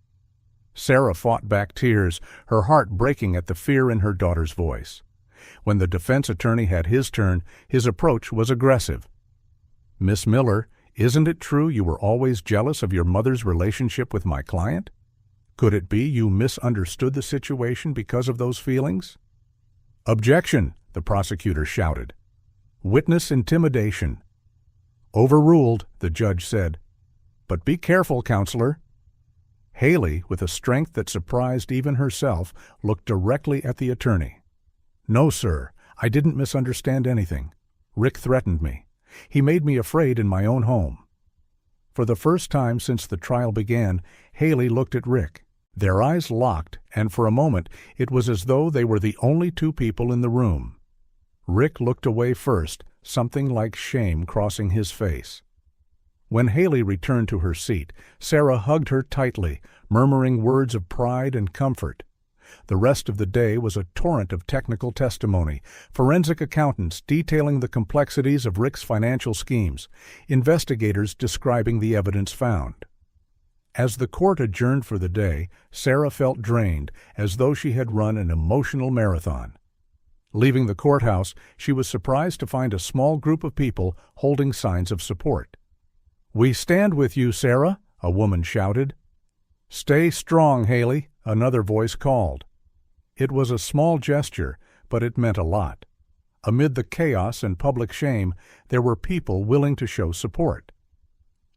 Speaker 1: Sarah fought back tears, her heart breaking at the fear in her daughter's voice. When the defense attorney had his turn, his approach was aggressive. Miss Miller, isn't it true you were always jealous of your mother's relationship with my client? Could it be you misunderstood the situation because of those feelings? Objection, the prosecutor shouted. Witness intimidation. Overruled, the judge said. But be careful, counselor. Haley, with a strength that surprised even herself, looked directly at the attorney. No, sir, I didn't misunderstand anything. Rick threatened me. He made me afraid in my own home. For the first time since the trial began, Haley looked at Rick. Their eyes locked, and for a moment it was as though they were the only two people in the room. Rick looked away first, something like shame crossing his face. When Haley returned to her seat, Sarah hugged her tightly, murmuring words of pride and comfort. The rest of the day was a torrent of technical testimony, forensic accountants detailing the complexities of Rick's financial schemes, investigators describing the evidence found. As the court adjourned for the day, Sarah felt drained, as though she had run an emotional marathon. Leaving the courthouse, she was surprised to find a small group of people holding signs of support. "We stand with you, Sarah," a woman shouted. "Stay strong, Haley," another voice called. It was a small gesture, but it meant a lot. Amid the chaos and public shame, there were people willing to show support.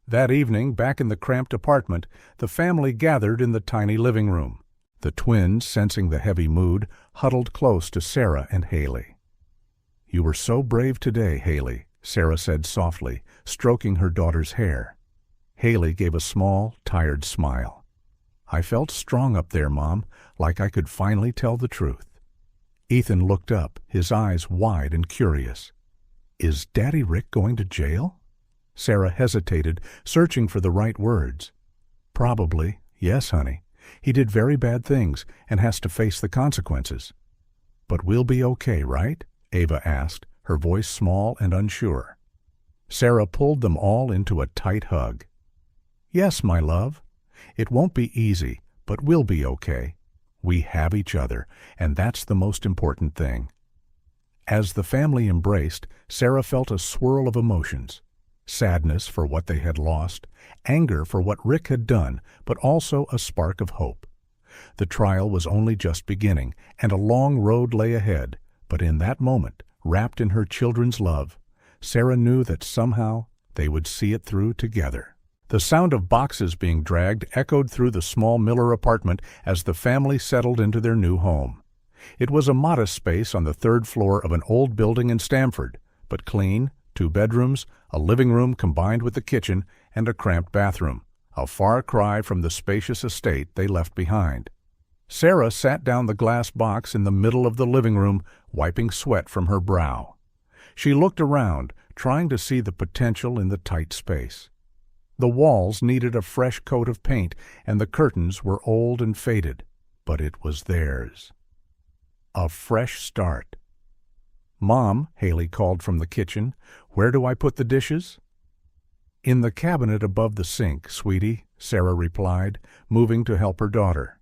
Speaker 1: That evening, back in the cramped apartment, the family gathered in the tiny living room. The twins, sensing the heavy mood, huddled close to Sarah and Haley. "You were so brave today, Haley," Sarah said softly, stroking her daughter's hair. Haley gave a small, tired smile. "I felt strong up there, Mom, like I could finally tell the truth." Ethan looked up, his eyes wide and curious. "Is Daddy Rick going to jail?" Sarah hesitated, searching for the right words. "Probably, yes, honey. He did very bad things and has to face the consequences." "But we'll be okay, right?" Ava asked, her voice small and unsure. Sarah pulled them all into a tight hug. "Yes, my love. It won't be easy, but we'll be okay. We have each other, and that's the most important thing." As the family embraced, Sarah felt a swirl of emotions. Sadness for what they had lost, anger for what Rick had done, but also a spark of hope. The trial was only just beginning, and a long road lay ahead, but in that moment, wrapped in her children's love, Sarah knew that somehow they would see it through together. The sound of boxes being dragged echoed through the small Miller apartment as the family settled into their new home. It was a modest space on the third floor of an old building in Stamford, but clean, 2 bedrooms, a living room combined with the kitchen, and a cramped bathroom, a far cry from the spacious estate they left behind. Sarah sat down the glass box in the middle of the living room, wiping sweat from her brow. She looked around, trying to see the potential in the tight space. The walls needed a fresh coat of paint, and the curtains were old and faded, but it was theirs. A fresh start. "Mom," Haley called from the kitchen, "where do I put the dishes?" "In the cabinet above the sink, sweetie," Sarah replied, moving to help her daughter.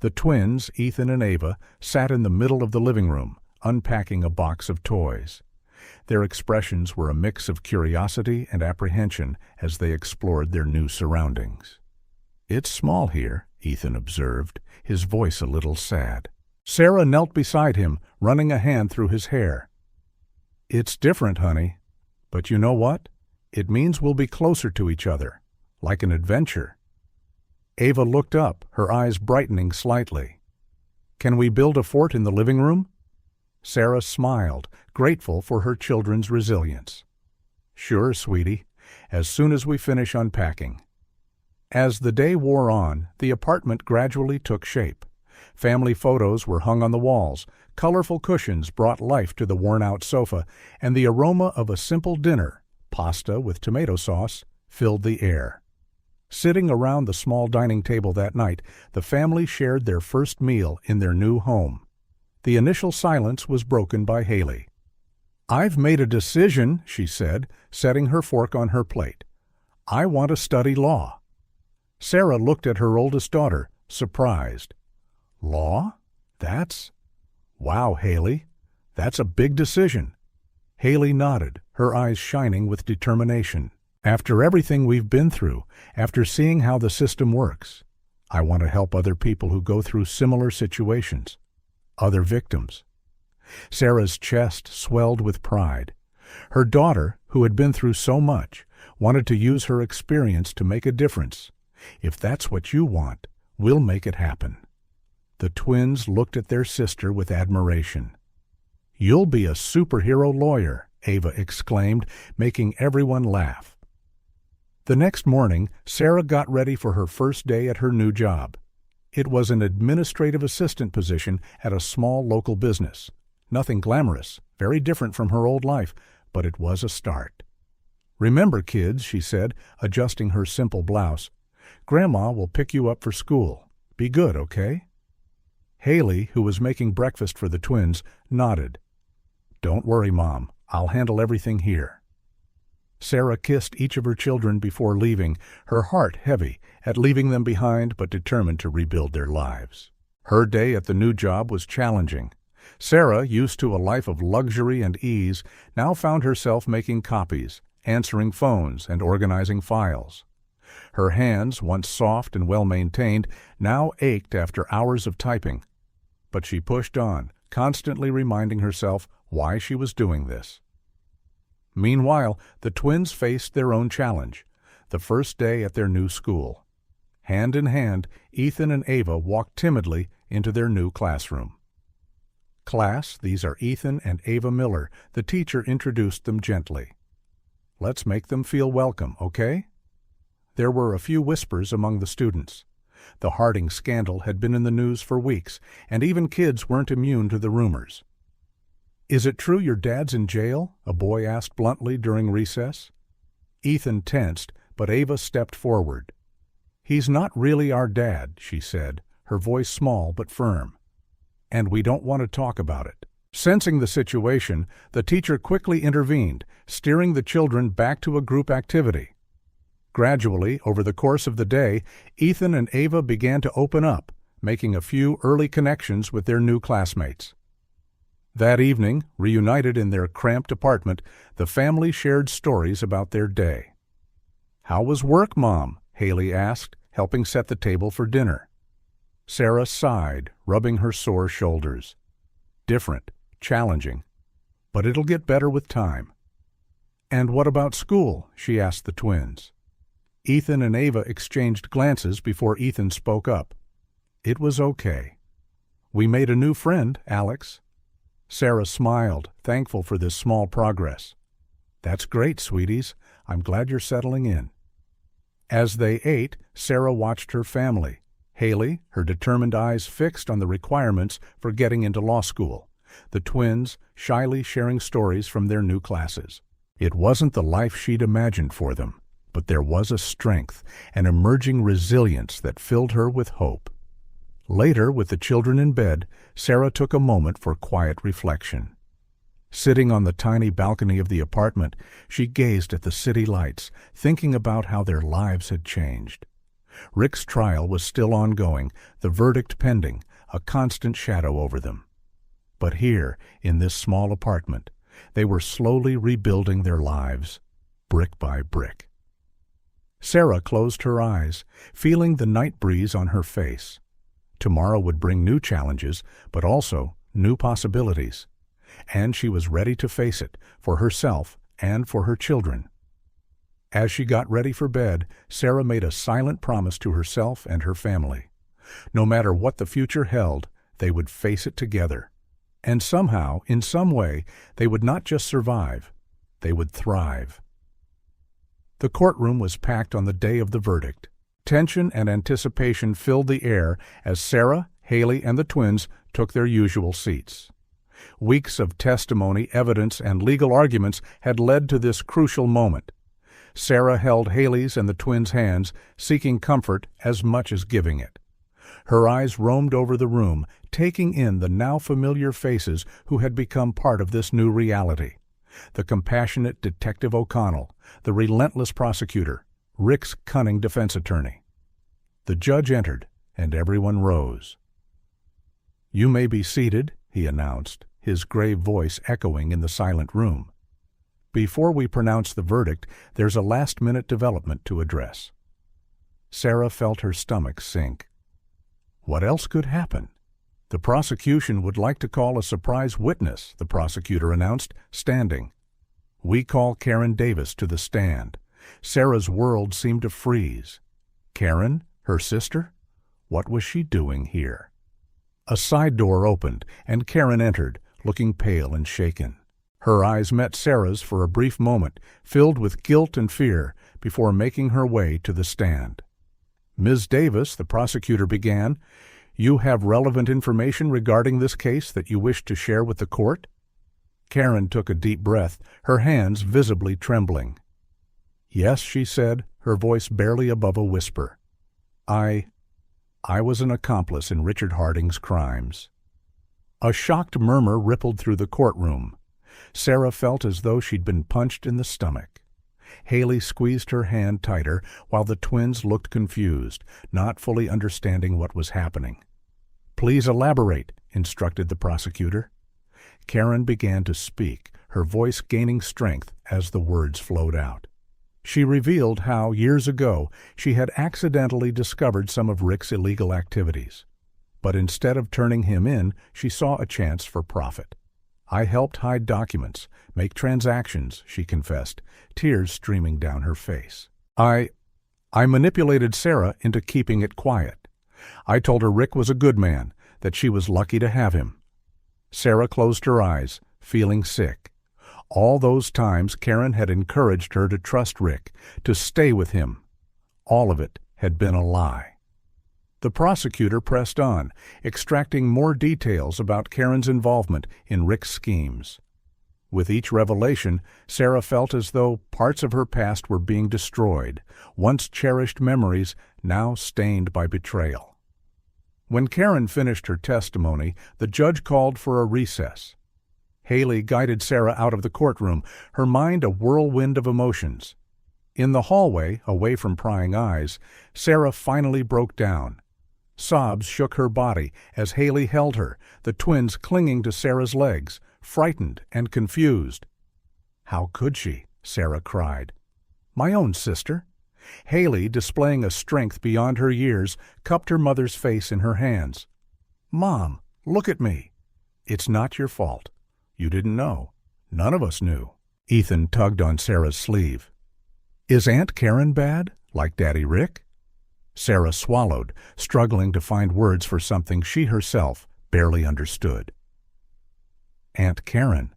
Speaker 1: The twins, Ethan and Ava, sat in the middle of the living room, unpacking a box of toys. Their expressions were a mix of curiosity and apprehension as they explored their new surroundings. "It's small here," Ethan observed, his voice a little sad. Sarah knelt beside him, running a hand through his hair. "It's different, honey. But you know what? It means we'll be closer to each other, like an adventure." Ava looked up, her eyes brightening slightly. "Can we build a fort in the living room?" Sarah smiled, grateful for her children's resilience. "Sure, sweetie, as soon as we finish unpacking." As the day wore on, the apartment gradually took shape. Family photos were hung on the walls, colorful cushions brought life to the worn-out sofa, and the aroma of a simple dinner, pasta with tomato sauce, filled the air. Sitting around the small dining table that night, the family shared their first meal in their new home. The initial silence was broken by Haley. "I've made a decision," she said, setting her fork on her plate. "I want to study law." Sarah looked at her oldest daughter, surprised. "Law? Wow, Haley. That's a big decision." Haley nodded, her eyes shining with determination. "After everything we've been through, after seeing how the system works, I want to help other people who go through similar situations, other victims." Sarah's chest swelled with pride. Her daughter, who had been through so much, wanted to use her experience to make a difference. "If that's what you want, we'll make it happen." The twins looked at their sister with admiration. "You'll be a superhero lawyer," Ava exclaimed, making everyone laugh. The next morning, Sarah got ready for her first day at her new job. It was an administrative assistant position at a small local business. Nothing glamorous, very different from her old life, but it was a start. "Remember, kids," she said, adjusting her simple blouse, "Grandma will pick you up for school. Be good, okay?" Haley, who was making breakfast for the twins, nodded. "Don't worry, Mom. I'll handle everything here." Sarah kissed each of her children before leaving, her heart heavy at leaving them behind but determined to rebuild their lives. Her day at the new job was challenging. Sarah, used to a life of luxury and ease, now found herself making copies, answering phones, and organizing files. Her hands, once soft and well-maintained, now ached after hours of typing. But she pushed on, constantly reminding herself why she was doing this. Meanwhile, the twins faced their own challenge, the first day at their new school. Hand in hand, Ethan and Ava walked timidly into their new classroom. "Class, these are Ethan and Ava Miller," the teacher introduced them gently. "Let's make them feel welcome, okay?" There were a few whispers among the students. The Harding scandal had been in the news for weeks, and even kids weren't immune to the rumors. "Is it true your dad's in jail?" a boy asked bluntly during recess. Ethan tensed, but Ava stepped forward. "He's not really our dad," she said, her voice small but firm. "And we don't want to talk about it." Sensing the situation, the teacher quickly intervened, steering the children back to a group activity. Gradually, over the course of the day, Ethan and Ava began to open up, making a few early connections with their new classmates. That evening, reunited in their cramped apartment, the family shared stories about their day. "How was work, Mom?" Haley asked, helping set the table for dinner. Sarah sighed, rubbing her sore shoulders. "Different, challenging, but it'll get better with time." "And what about school?" she asked the twins. Ethan and Ava exchanged glances before Ethan spoke up. "It was okay. We made a new friend, Alex." Sarah smiled, thankful for this small progress. "That's great, sweeties. I'm glad you're settling in." As they ate, Sarah watched her family. Haley, her determined eyes fixed on the requirements for getting into law school. The twins, shyly sharing stories from their new classes. It wasn't the life she'd imagined for them, but there was a strength, an emerging resilience that filled her with hope. Later, with the children in bed, Sarah took a moment for quiet reflection. Sitting on the tiny balcony of the apartment, she gazed at the city lights, thinking about how their lives had changed. Rick's trial was still ongoing, the verdict pending, a constant shadow over them. But here, in this small apartment, they were slowly rebuilding their lives, brick by brick. Sarah closed her eyes, feeling the night breeze on her face. Tomorrow would bring new challenges, but also new possibilities. And she was ready to face it, for herself and for her children. As she got ready for bed, Sarah made a silent promise to herself and her family. No matter what the future held, they would face it together. And somehow, in some way, they would not just survive, they would thrive. The courtroom was packed on the day of the verdict. Tension and anticipation filled the air as Sarah, Haley, and the twins took their usual seats. Weeks of testimony, evidence, and legal arguments had led to this crucial moment. Sarah held Haley's and the twins' hands, seeking comfort as much as giving it. Her eyes roamed over the room, taking in the now familiar faces who had become part of this new reality. The compassionate Detective O'Connell, the relentless prosecutor, Rick's cunning defense attorney. The judge entered, and everyone rose. "You may be seated," he announced, his grave voice echoing in the silent room. "Before we pronounce the verdict, there's a last-minute development to address." Sarah felt her stomach sink. What else could happen? "The prosecution would like to call a surprise witness," the prosecutor announced, standing. "We call Karen Davis to the stand." Sarah's world seemed to freeze. Karen? Her sister? What was she doing here? A side door opened, and Karen entered, looking pale and shaken. Her eyes met Sarah's for a brief moment, filled with guilt and fear, before making her way to the stand. "Ms. Davis," the prosecutor began, "you have relevant information regarding this case that you wish to share with the court?" Karen took a deep breath, her hands visibly trembling. "Yes," she said, her voice barely above a whisper. I was an accomplice in Richard Harding's crimes." A shocked murmur rippled through the courtroom. Sarah felt as though she'd been punched in the stomach. Haley squeezed her hand tighter while the twins looked confused, not fully understanding what was happening. "Please elaborate," instructed the prosecutor. Karen began to speak, her voice gaining strength as the words flowed out. She revealed how, years ago, she had accidentally discovered some of Rick's illegal activities. But instead of turning him in, she saw a chance for profit. "I helped hide documents, make transactions," she confessed, tears streaming down her face. I manipulated Sarah into keeping it quiet. I told her Rick was a good man, that she was lucky to have him." Sarah closed her eyes, feeling sick. All those times Karen had encouraged her to trust Rick, to stay with him. All of it had been a lie. The prosecutor pressed on, extracting more details about Karen's involvement in Rick's schemes. With each revelation, Sarah felt as though parts of her past were being destroyed, once cherished memories now stained by betrayal. When Karen finished her testimony, the judge called for a recess. Haley guided Sarah out of the courtroom, her mind a whirlwind of emotions. In the hallway, away from prying eyes, Sarah finally broke down. Sobs shook her body as Haley held her, the twins clinging to Sarah's legs, frightened and confused. "How could she?" Sarah cried. "My own sister." Haley, displaying a strength beyond her years, cupped her mother's face in her hands. "Mom, look at me." "It's not your fault. You didn't know. None of us knew." Ethan tugged on Sarah's sleeve. "Is Aunt Karen bad, like Daddy Rick?" Sarah swallowed, struggling to find words for something she herself barely understood. "Aunt Karen.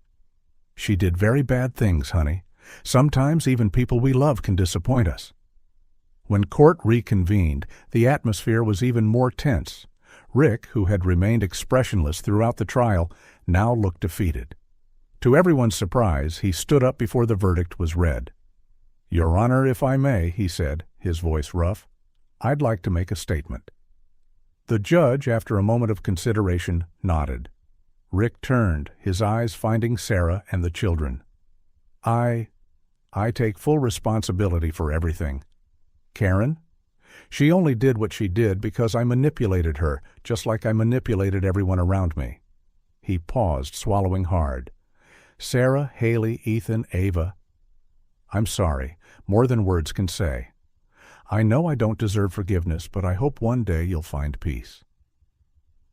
Speaker 1: She did very bad things, honey. Sometimes even people we love can disappoint us." When court reconvened, the atmosphere was even more tense. Rick, who had remained expressionless throughout the trial, now looked defeated. To everyone's surprise, he stood up before the verdict was read. "Your Honor, if I may," he said, his voice rough, "I'd like to make a statement." The judge, after a moment of consideration, nodded. Rick turned, his eyes finding Sarah and the children. I take full responsibility for everything. Karen? She only did what she did because I manipulated her, just like I manipulated everyone around me." He paused, swallowing hard. "Sarah, Haley, Ethan, Ava, I'm sorry, more than words can say. I know I don't deserve forgiveness, but I hope one day you'll find peace."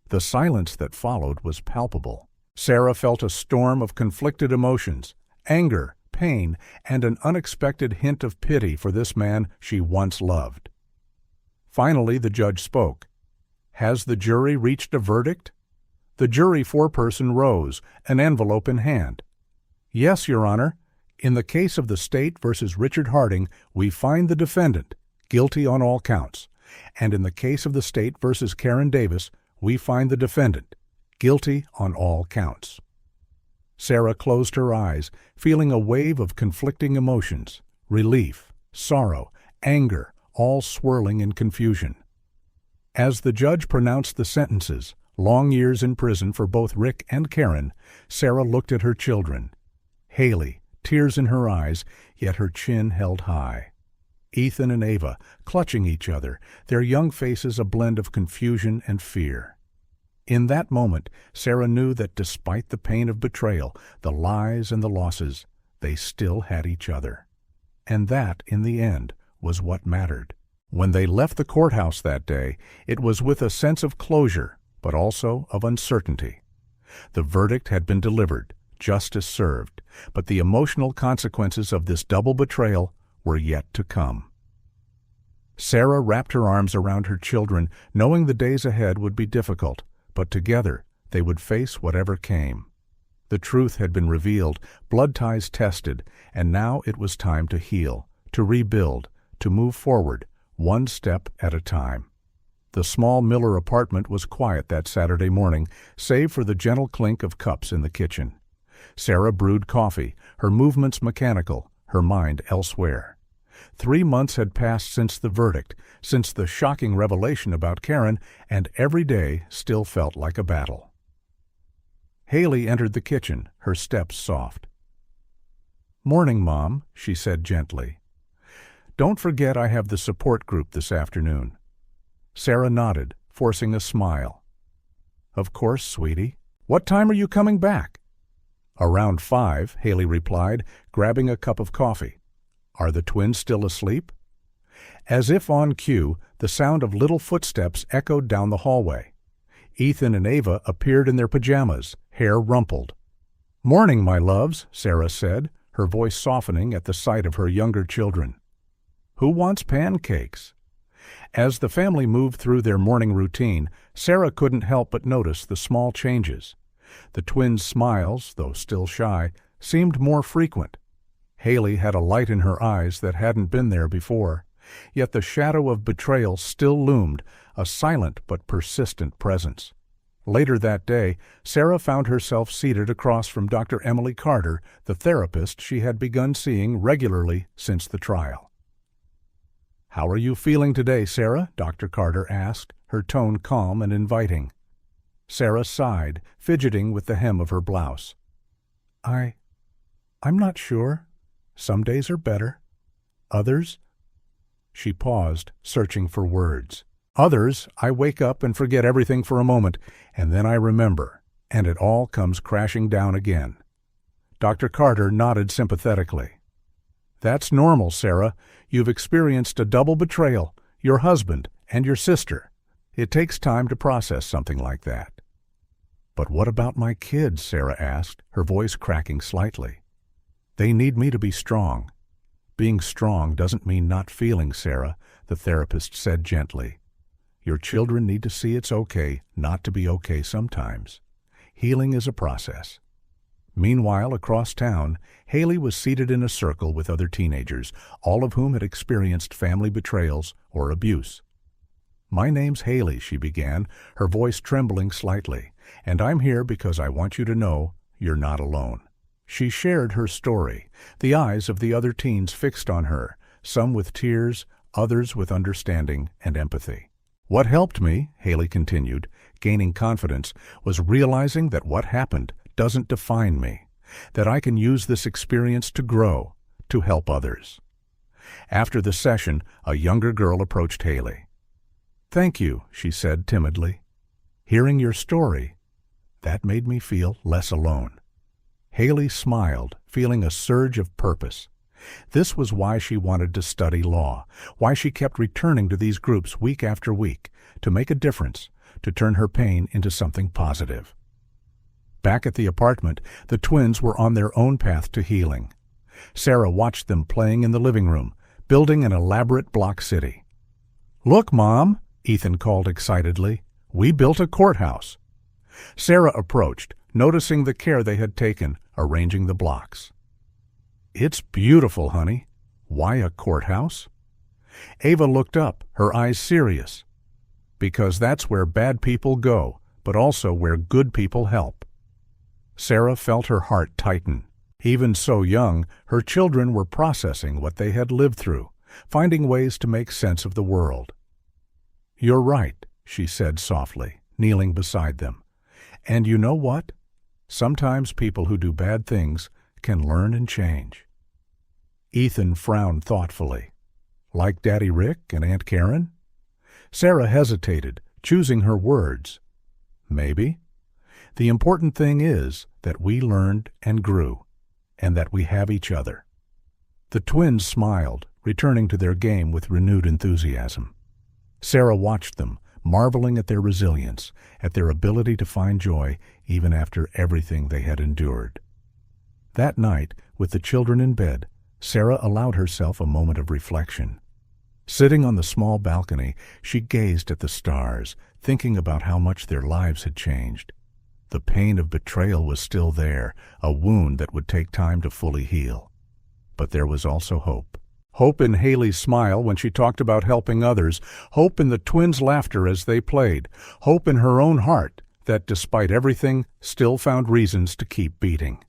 Speaker 1: The silence that followed was palpable. Sarah felt a storm of conflicted emotions, anger, pain, and an unexpected hint of pity for this man she once loved. Finally, the judge spoke. "Has the jury reached a verdict?" The jury foreperson rose, an envelope in hand. "Yes, Your Honor. In the case of the State versus Richard Harding, we find the defendant guilty on all counts. And in the case of the State versus Karen Davis, we find the defendant guilty on all counts." Sarah closed her eyes, feeling a wave of conflicting emotions, relief, sorrow, anger, all swirling in confusion. As the judge pronounced the sentences, long years in prison for both Rick and Karen, Sarah looked at her children. Haley, tears in her eyes, yet her chin held high. Ethan and Ava, clutching each other, their young faces a blend of confusion and fear. In that moment, Sarah knew that despite the pain of betrayal, the lies and the losses, they still had each other. And that, in the end, was what mattered. When they left the courthouse that day, it was with a sense of closure, but also of uncertainty. The verdict had been delivered, justice served, but the emotional consequences of this double betrayal were yet to come. Sarah wrapped her arms around her children, knowing the days ahead would be difficult, but together they would face whatever came. The truth had been revealed, blood ties tested, and now it was time to heal, to rebuild, to move forward, one step at a time. The small Miller apartment was quiet that Saturday morning, save for the gentle clink of cups in the kitchen. Sarah brewed coffee, her movements mechanical, her mind elsewhere. 3 months had passed since the verdict, since the shocking revelation about Karen, and every day still felt like a battle. Haley entered the kitchen, her steps soft. "Morning, Mom," she said gently. "Don't forget I have the support group this afternoon." Sarah nodded, forcing a smile. "Of course, sweetie. What time are you coming back?" "Around 5, Haley replied, grabbing a cup of coffee. "Are the twins still asleep?" As if on cue, the sound of little footsteps echoed down the hallway. Ethan and Ava appeared in their pajamas, hair rumpled. "Morning, my loves," Sarah said, her voice softening at the sight of her younger children. "Who wants pancakes?" As the family moved through their morning routine, Sarah couldn't help but notice the small changes. The twins' smiles, though still shy, seemed more frequent. Haley had a light in her eyes that hadn't been there before, yet the shadow of betrayal still loomed, a silent but persistent presence. Later that day, Sarah found herself seated across from Dr. Emily Carter, the therapist she had begun seeing regularly since the trial. "How are you feeling today, Sarah?" Dr. Carter asked, her tone calm and inviting. Sarah sighed, fidgeting with the hem of her blouse. I'm not sure. Some days are better. Others—" She paused, searching for words. "Others, I wake up and forget everything for a moment, and then I remember, and it all comes crashing down again." Dr. Carter nodded sympathetically. "That's normal, Sarah. You've experienced a double betrayal, your husband and your sister. It takes time to process something like that." "But what about my kids?" Sarah asked, her voice cracking slightly. "They need me to be strong." "Being strong doesn't mean not feeling, Sarah," the therapist said gently. "Your children need to see it's okay not to be okay sometimes. Healing is a process." Meanwhile, across town, Haley was seated in a circle with other teenagers, all of whom had experienced family betrayals or abuse. "My name's Haley," she began, her voice trembling slightly, "and I'm here because I want you to know you're not alone." She shared her story, the eyes of the other teens fixed on her, some with tears, others with understanding and empathy. "What helped me," Haley continued, gaining confidence, "was realizing that what happened doesn't define me, that I can use this experience to grow, to help others." After the session, a younger girl approached Haley. "Thank you," she said timidly. "Hearing your story, that made me feel less alone." Haley smiled, feeling a surge of purpose. This was why she wanted to study law, why she kept returning to these groups week after week, to make a difference, to turn her pain into something positive. Back at the apartment, the twins were on their own path to healing. Sarah watched them playing in the living room, building an elaborate block city. "Look, Mom," Ethan called excitedly, "we built a courthouse." Sarah approached, noticing the care they had taken, arranging the blocks. "It's beautiful, honey. Why a courthouse?" Ava looked up, her eyes serious. "Because that's where bad people go, but also where good people help." Sarah felt her heart tighten. Even so young, her children were processing what they had lived through, finding ways to make sense of the world. "You're right," she said softly, kneeling beside them. "And you know what? Sometimes people who do bad things can learn and change." Ethan frowned thoughtfully. "Like Daddy Rick and Aunt Karen?" Sarah hesitated, choosing her words. "Maybe. The important thing is that we learned and grew, and that we have each other." The twins smiled, returning to their game with renewed enthusiasm. Sarah watched them, marveling at their resilience, at their ability to find joy even after everything they had endured. That night, with the children in bed, Sarah allowed herself a moment of reflection. Sitting on the small balcony, she gazed at the stars, thinking about how much their lives had changed. The pain of betrayal was still there, a wound that would take time to fully heal. But there was also hope. Hope in Haley's smile when she talked about helping others, hope in the twins' laughter as they played, hope in her own heart that, despite everything, still found reasons to keep beating.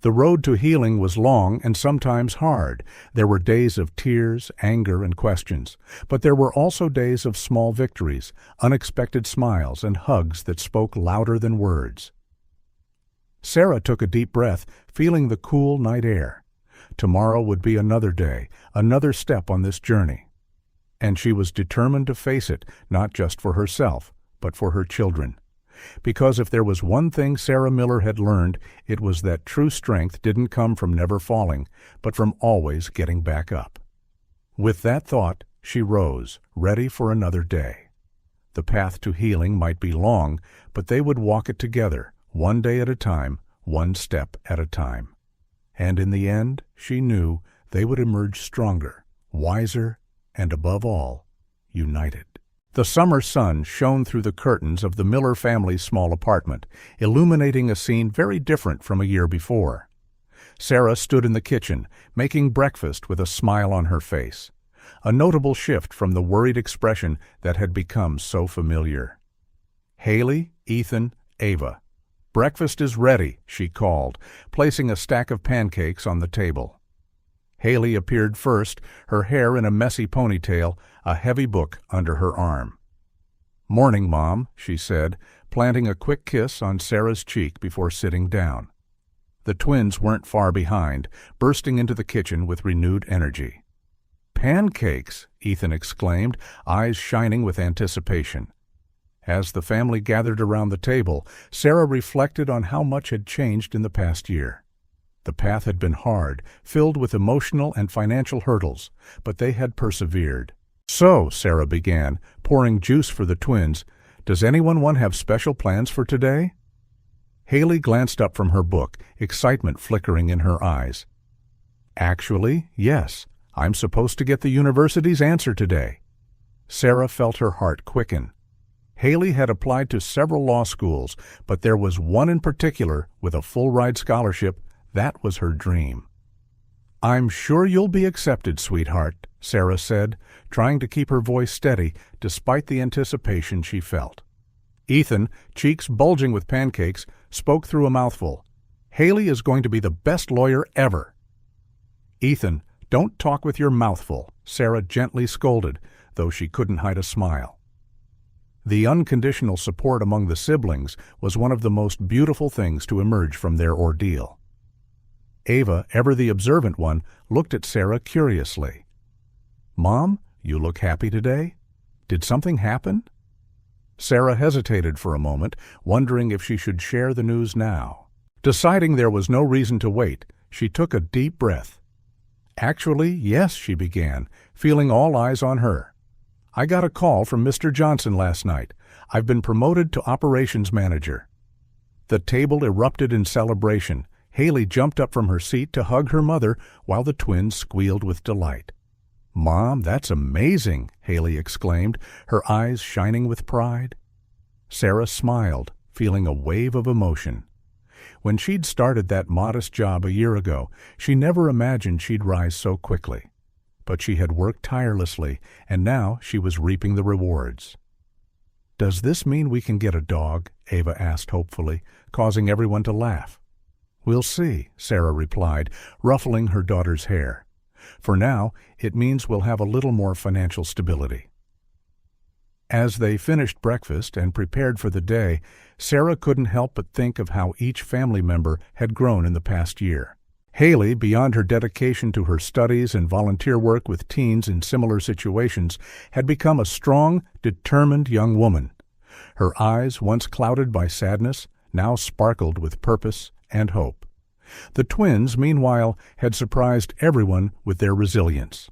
Speaker 1: The road to healing was long and sometimes hard. There were days of tears, anger, and questions, but there were also days of small victories, unexpected smiles, and hugs that spoke louder than words. Sarah took a deep breath, feeling the cool night air. Tomorrow would be another day, another step on this journey. And she was determined to face it, not just for herself, but for her children. Because if there was one thing Sarah Miller had learned, it was that true strength didn't come from never falling, but from always getting back up. With that thought, she rose, ready for another day. The path to healing might be long, but they would walk it together, one day at a time, one step at a time. And in the end, she knew they would emerge stronger, wiser, and above all, united. The summer sun shone through the curtains of the Miller family's small apartment, illuminating a scene very different from a year before. Sarah stood in the kitchen, making breakfast with a smile on her face, a notable shift from the worried expression that had become so familiar. "Haley, Ethan, Ava. Breakfast is ready," she called, placing a stack of pancakes on the table. Haley appeared first, her hair in a messy ponytail, a heavy book under her arm. "Morning, Mom," she said, planting a quick kiss on Sarah's cheek before sitting down. The twins weren't far behind, bursting into the kitchen with renewed energy. "Pancakes!" Ethan exclaimed, eyes shining with anticipation. As the family gathered around the table, Sarah reflected on how much had changed in the past year. The path had been hard, filled with emotional and financial hurdles, but they had persevered. "So," Sarah began, pouring juice for the twins, "does anyone have special plans for today?" Haley glanced up from her book, excitement flickering in her eyes. "Actually, yes. I'm supposed to get the university's answer today." Sarah felt her heart quicken. Haley had applied to several law schools, but there was one in particular with a full-ride scholarship. That was her dream. "I'm sure you'll be accepted, sweetheart," Sarah said, trying to keep her voice steady despite the anticipation she felt. Ethan, cheeks bulging with pancakes, spoke through a mouthful. "Haley is going to be the best lawyer ever." "Ethan, don't talk with your mouth full," Sarah gently scolded, though she couldn't hide a smile. The unconditional support among the siblings was one of the most beautiful things to emerge from their ordeal. Ava, ever the observant one, looked at Sarah curiously. "Mom, you look happy today? Did something happen?" Sarah hesitated for a moment, wondering if she should share the news now. Deciding there was no reason to wait, she took a deep breath. "Actually, yes," she began, feeling all eyes on her. "I got a call from Mr. Johnson last night. I've been promoted to operations manager." The table erupted in celebration. Haley jumped up from her seat to hug her mother while the twins squealed with delight. "Mom, that's amazing," Haley exclaimed, her eyes shining with pride. Sarah smiled, feeling a wave of emotion. When she'd started that modest job a year ago, she never imagined she'd rise so quickly. But she had worked tirelessly, and now she was reaping the rewards. "Does this mean we can get a dog?" Ava asked hopefully, causing everyone to laugh. "We'll see," Sarah replied, ruffling her daughter's hair. "For now, it means we'll have a little more financial stability." As they finished breakfast and prepared for the day, Sarah couldn't help but think of how each family member had grown in the past year. Haley, beyond her dedication to her studies and volunteer work with teens in similar situations, had become a strong, determined young woman. Her eyes, once clouded by sadness, now sparkled with purpose and hope. The twins, meanwhile, had surprised everyone with their resilience.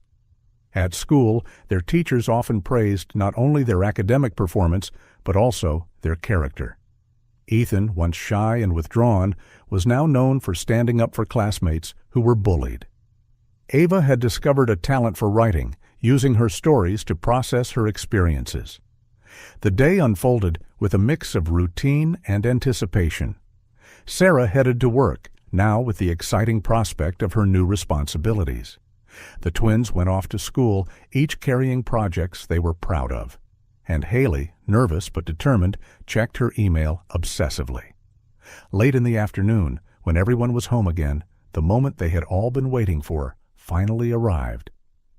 Speaker 1: At school, their teachers often praised not only their academic performance, but also their character. Ethan, once shy and withdrawn, was now known for standing up for classmates who were bullied. Ava had discovered a talent for writing, using her stories to process her experiences. The day unfolded with a mix of routine and anticipation. Sarah headed to work, now with the exciting prospect of her new responsibilities. The twins went off to school, each carrying projects they were proud of. And Haley, nervous but determined, checked her email obsessively. Late in the afternoon, When everyone was home again, the moment they had all been waiting for finally arrived.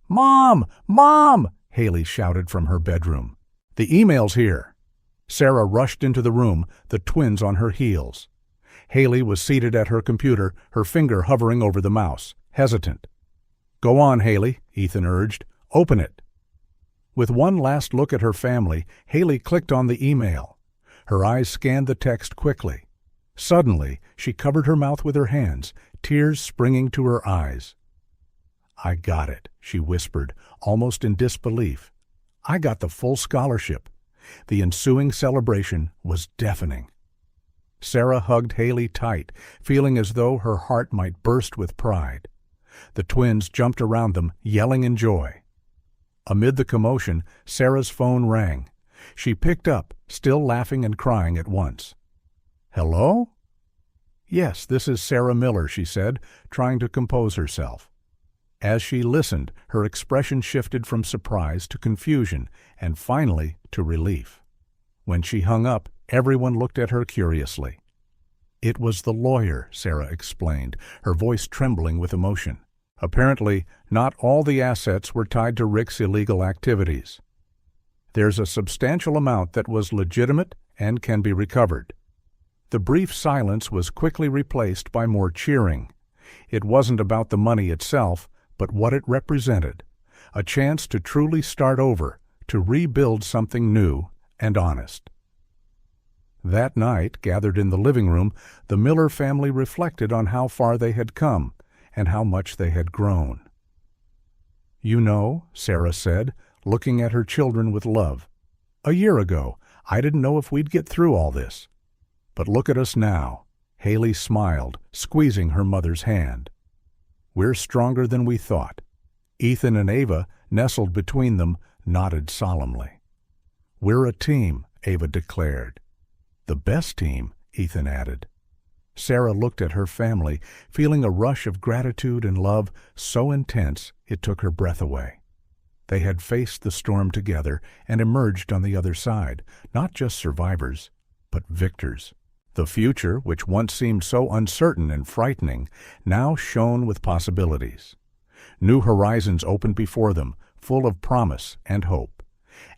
Speaker 1: "Mom! Mom!" Haley shouted from her bedroom. "The email's here." Sarah rushed into the room, the twins on her heels. Haley was seated at her computer, her finger hovering over the mouse, hesitant. "Go on, Haley," Ethan urged. "Open it." With one last look at her family, Haley clicked on the email. Her eyes scanned the text quickly. Suddenly, she covered her mouth with her hands, tears springing to her eyes. "I got it," she whispered, almost in disbelief. "I got the full scholarship." The ensuing celebration was deafening. Sarah hugged Haley tight, feeling as though her heart might burst with pride. The twins jumped around them, yelling in joy. Amid the commotion, Sarah's phone rang. She picked up, still laughing and crying at once. "Hello?" "Yes, this is Sarah Miller," she said, trying to compose herself. As she listened, her expression shifted from surprise to confusion and finally to relief. When she hung up, everyone looked at her curiously. "It was the lawyer," Sarah explained, her voice trembling with emotion. "Apparently, not all the assets were tied to Rick's illegal activities. There's a substantial amount that was legitimate and can be recovered." The brief silence was quickly replaced by more cheering. It wasn't about the money itself, but what it represented, a chance to truly start over, to rebuild something new and honest. That night, gathered in the living room, the Miller family reflected on how far they had come and how much they had grown. "You know," Sarah said, looking at her children with love, "a year ago, I didn't know if we'd get through all this. But look at us now." Haley smiled, squeezing her mother's hand. "We're stronger than we thought." Ethan and Ava, nestled between them, nodded solemnly. "We're a team," Ava declared. "The best team," Ethan added. Sarah looked at her family, feeling a rush of gratitude and love so intense it took her breath away. They had faced the storm together and emerged on the other side, not just survivors, but victors. The future, which once seemed so uncertain and frightening, now shone with possibilities. New horizons opened before them, full of promise and hope.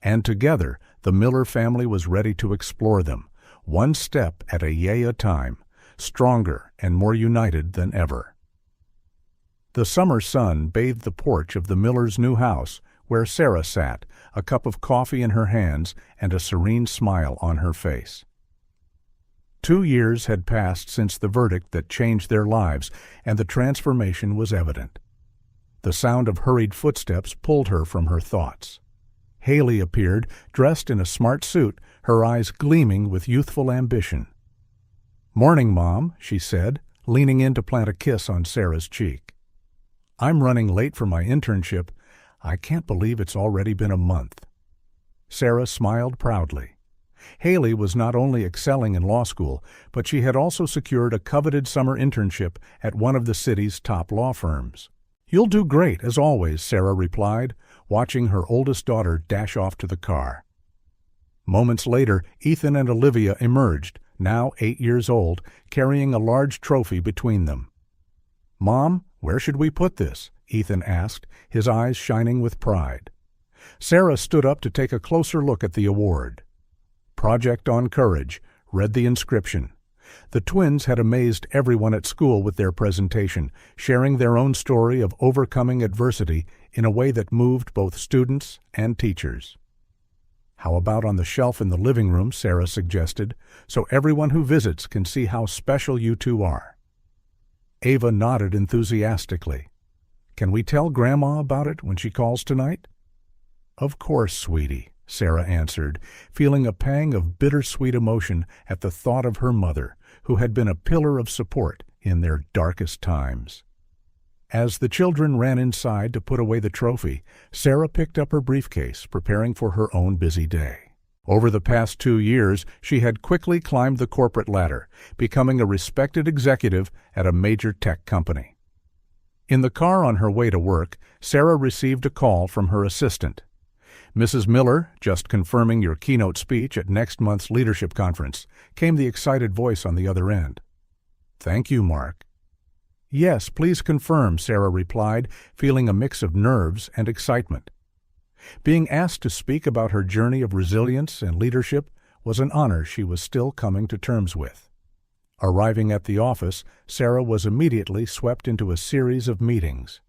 Speaker 1: And together, the Miller family was ready to explore them, one step at a time, stronger and more united than ever. The summer sun bathed the porch of the Millers' new house, where Sarah sat, a cup of coffee in her hands and a serene smile on her face. 2 years had passed since the verdict that changed their lives, and the transformation was evident. The sound of hurried footsteps pulled her from her thoughts. Haley appeared, dressed in a smart suit, her eyes gleaming with youthful ambition. "Morning, Mom," she said, leaning in to plant a kiss on Sarah's cheek. "I'm running late for my internship. I can't believe it's already been a month." Sarah smiled proudly. Haley was not only excelling in law school, but she had also secured a coveted summer internship at one of the city's top law firms. "You'll do great, as always," Sarah replied, watching her oldest daughter dash off to the car. Moments later, Ethan and Olivia emerged, now 8 years old, carrying a large trophy between them. "Mom, where should we put this?" Ethan asked, his eyes shining with pride. Sarah stood up to take a closer look at the award. "Project on Courage," read the inscription. The twins had amazed everyone at school with their presentation, sharing their own story of overcoming adversity in a way that moved both students and teachers. "How about on the shelf in the living room?" Sarah suggested, "so everyone who visits can see how special you two are." Ava nodded enthusiastically. "Can we tell Grandma about it when she calls tonight?" "Of course, sweetie," Sarah answered, feeling a pang of bittersweet emotion at the thought of her mother, who had been a pillar of support in their darkest times. As the children ran inside to put away the trophy, Sarah picked up her briefcase, preparing for her own busy day. Over the past 2 years, she had quickly climbed the corporate ladder, becoming a respected executive at a major tech company. In the car on her way to work, Sarah received a call from her assistant. "Mrs. Miller, just confirming your keynote speech at next month's leadership conference," came the excited voice on the other end. Thank you, Mark. Yes, please confirm, Sarah replied, feeling a mix of nerves and excitement. Being asked to speak about her journey of resilience and leadership was an honor she was still coming to terms with. Arriving at the office, Sarah was immediately swept into a series of meetings.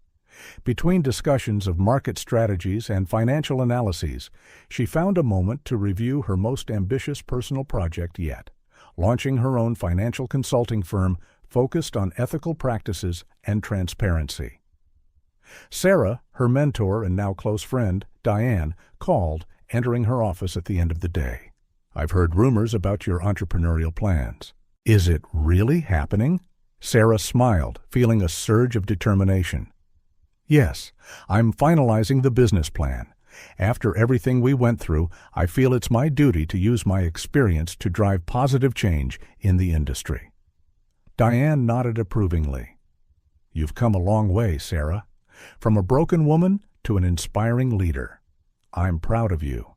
Speaker 1: Between discussions of market strategies and financial analyses, she found a moment to review her most ambitious personal project yet, launching her own financial consulting firm focused on ethical practices and transparency. Sarah, her mentor and now close friend, Diane, called, entering her office at the end of the day. I've heard rumors about your entrepreneurial plans. Is it really happening? Sarah smiled, feeling a surge of determination. Yes, I'm finalizing the business plan. After everything we went through, I feel it's my duty to use my experience to drive positive change in the industry. Diane nodded approvingly. You've come a long way, Sarah. From a broken woman to an inspiring leader. I'm proud of you.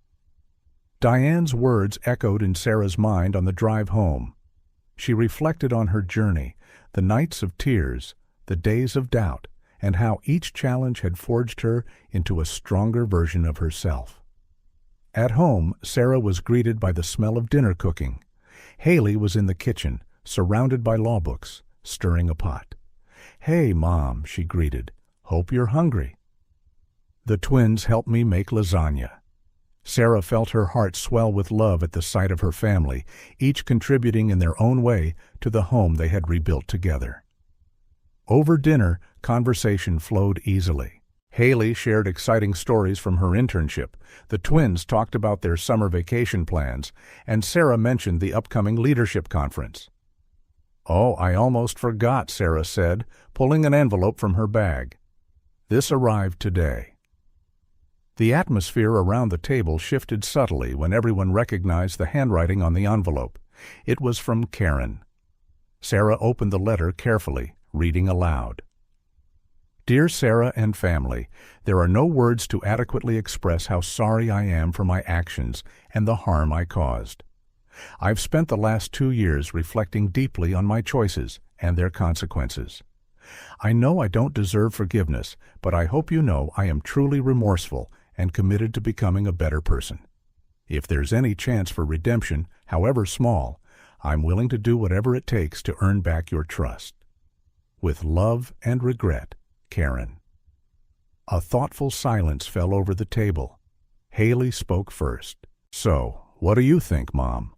Speaker 1: Diane's words echoed in Sarah's mind on the drive home. She reflected on her journey, the nights of tears, the days of doubt, and how each challenge had forged her into a stronger version of herself. At home, Sarah was greeted by the smell of dinner cooking. Haley was in the kitchen, surrounded by law books, stirring a pot. Hey, Mom, she greeted. Hope you're hungry. The twins helped me make lasagna. Sarah felt her heart swell with love at the sight of her family, each contributing in their own way to the home they had rebuilt together. Over dinner, conversation flowed easily. Haley shared exciting stories from her internship, the twins talked about their summer vacation plans, and Sarah mentioned the upcoming leadership conference. Oh, I almost forgot, Sarah said, pulling an envelope from her bag. This arrived today. The atmosphere around the table shifted subtly when everyone recognized the handwriting on the envelope. It was from Karen. Sarah opened the letter carefully, reading aloud. Dear Sarah and family, there are no words to adequately express how sorry I am for my actions and the harm I caused. I've spent the last 2 years reflecting deeply on my choices and their consequences. I know I don't deserve forgiveness, but I hope you know I am truly remorseful and committed to becoming a better person. If there's any chance for redemption, however small, I'm willing to do whatever it takes to earn back your trust. With love and regret, Karen. A thoughtful silence fell over the table. Haley spoke first. So, what do you think, Mom?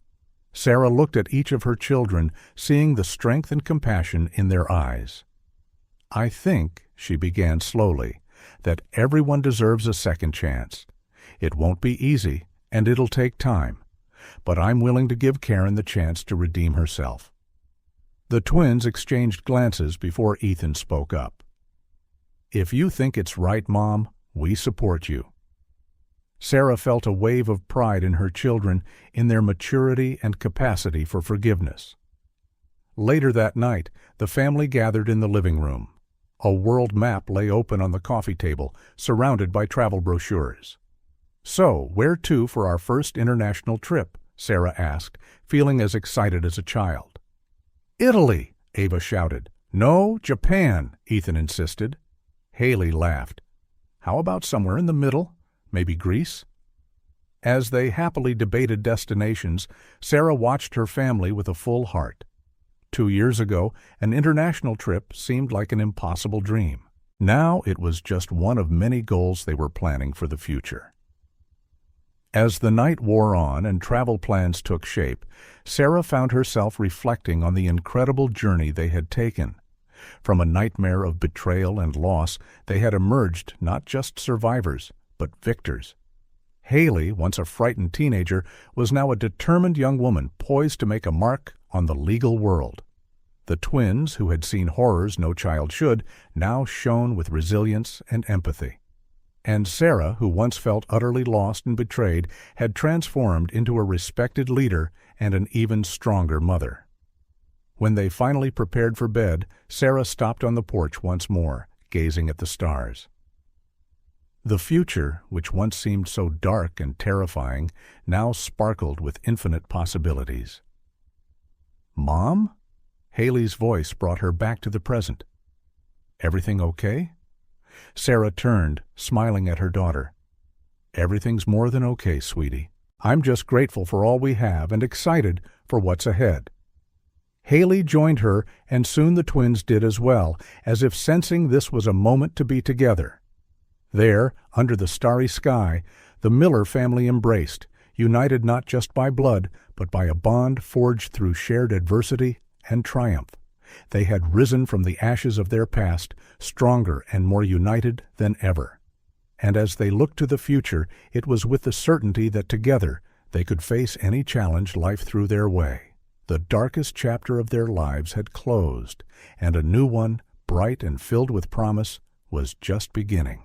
Speaker 1: Sarah looked at each of her children, seeing the strength and compassion in their eyes. I think, she began slowly, that everyone deserves a second chance. It won't be easy, and it'll take time, but I'm willing to give Karen the chance to redeem herself. The twins exchanged glances before Ethan spoke up. If you think it's right, Mom, we support you. Sarah felt a wave of pride in her children, in their maturity and capacity for forgiveness. Later that night, the family gathered in the living room. A world map lay open on the coffee table, surrounded by travel brochures. So, where to for our first international trip? Sarah asked, feeling as excited as a child. Italy, Ava shouted. No, Japan, Ethan insisted. Haley laughed. How about somewhere in the middle? Maybe Greece? As they happily debated destinations, Sarah watched her family with a full heart. 2 years ago, an international trip seemed like an impossible dream. Now it was just one of many goals they were planning for the future. As the night wore on and travel plans took shape, Sarah found herself reflecting on the incredible journey they had taken. From a nightmare of betrayal and loss, they had emerged not just survivors, but victors. Haley, once a frightened teenager, was now a determined young woman poised to make a mark on the legal world. The twins, who had seen horrors no child should, now shone with resilience and empathy. And Sarah, who once felt utterly lost and betrayed, had transformed into a respected leader and an even stronger mother. When they finally prepared for bed, Sarah stopped on the porch once more, gazing at the stars. The future, which once seemed so dark and terrifying, now sparkled with infinite possibilities. Mom? Haley's voice brought her back to the present. "Everything okay?" Sarah turned, smiling at her daughter. "Everything's more than okay, sweetie. I'm just grateful for all we have and excited for what's ahead." Haley joined her, and soon the twins did as well, as if sensing this was a moment to be together. There, under the starry sky, the Miller family embraced, united not just by blood, but by a bond forged through shared adversity and triumph. They had risen from the ashes of their past, stronger and more united than ever. And as they looked to the future, it was with the certainty that together they could face any challenge life threw their way. The darkest chapter of their lives had closed, and a new one, bright and filled with promise, was just beginning.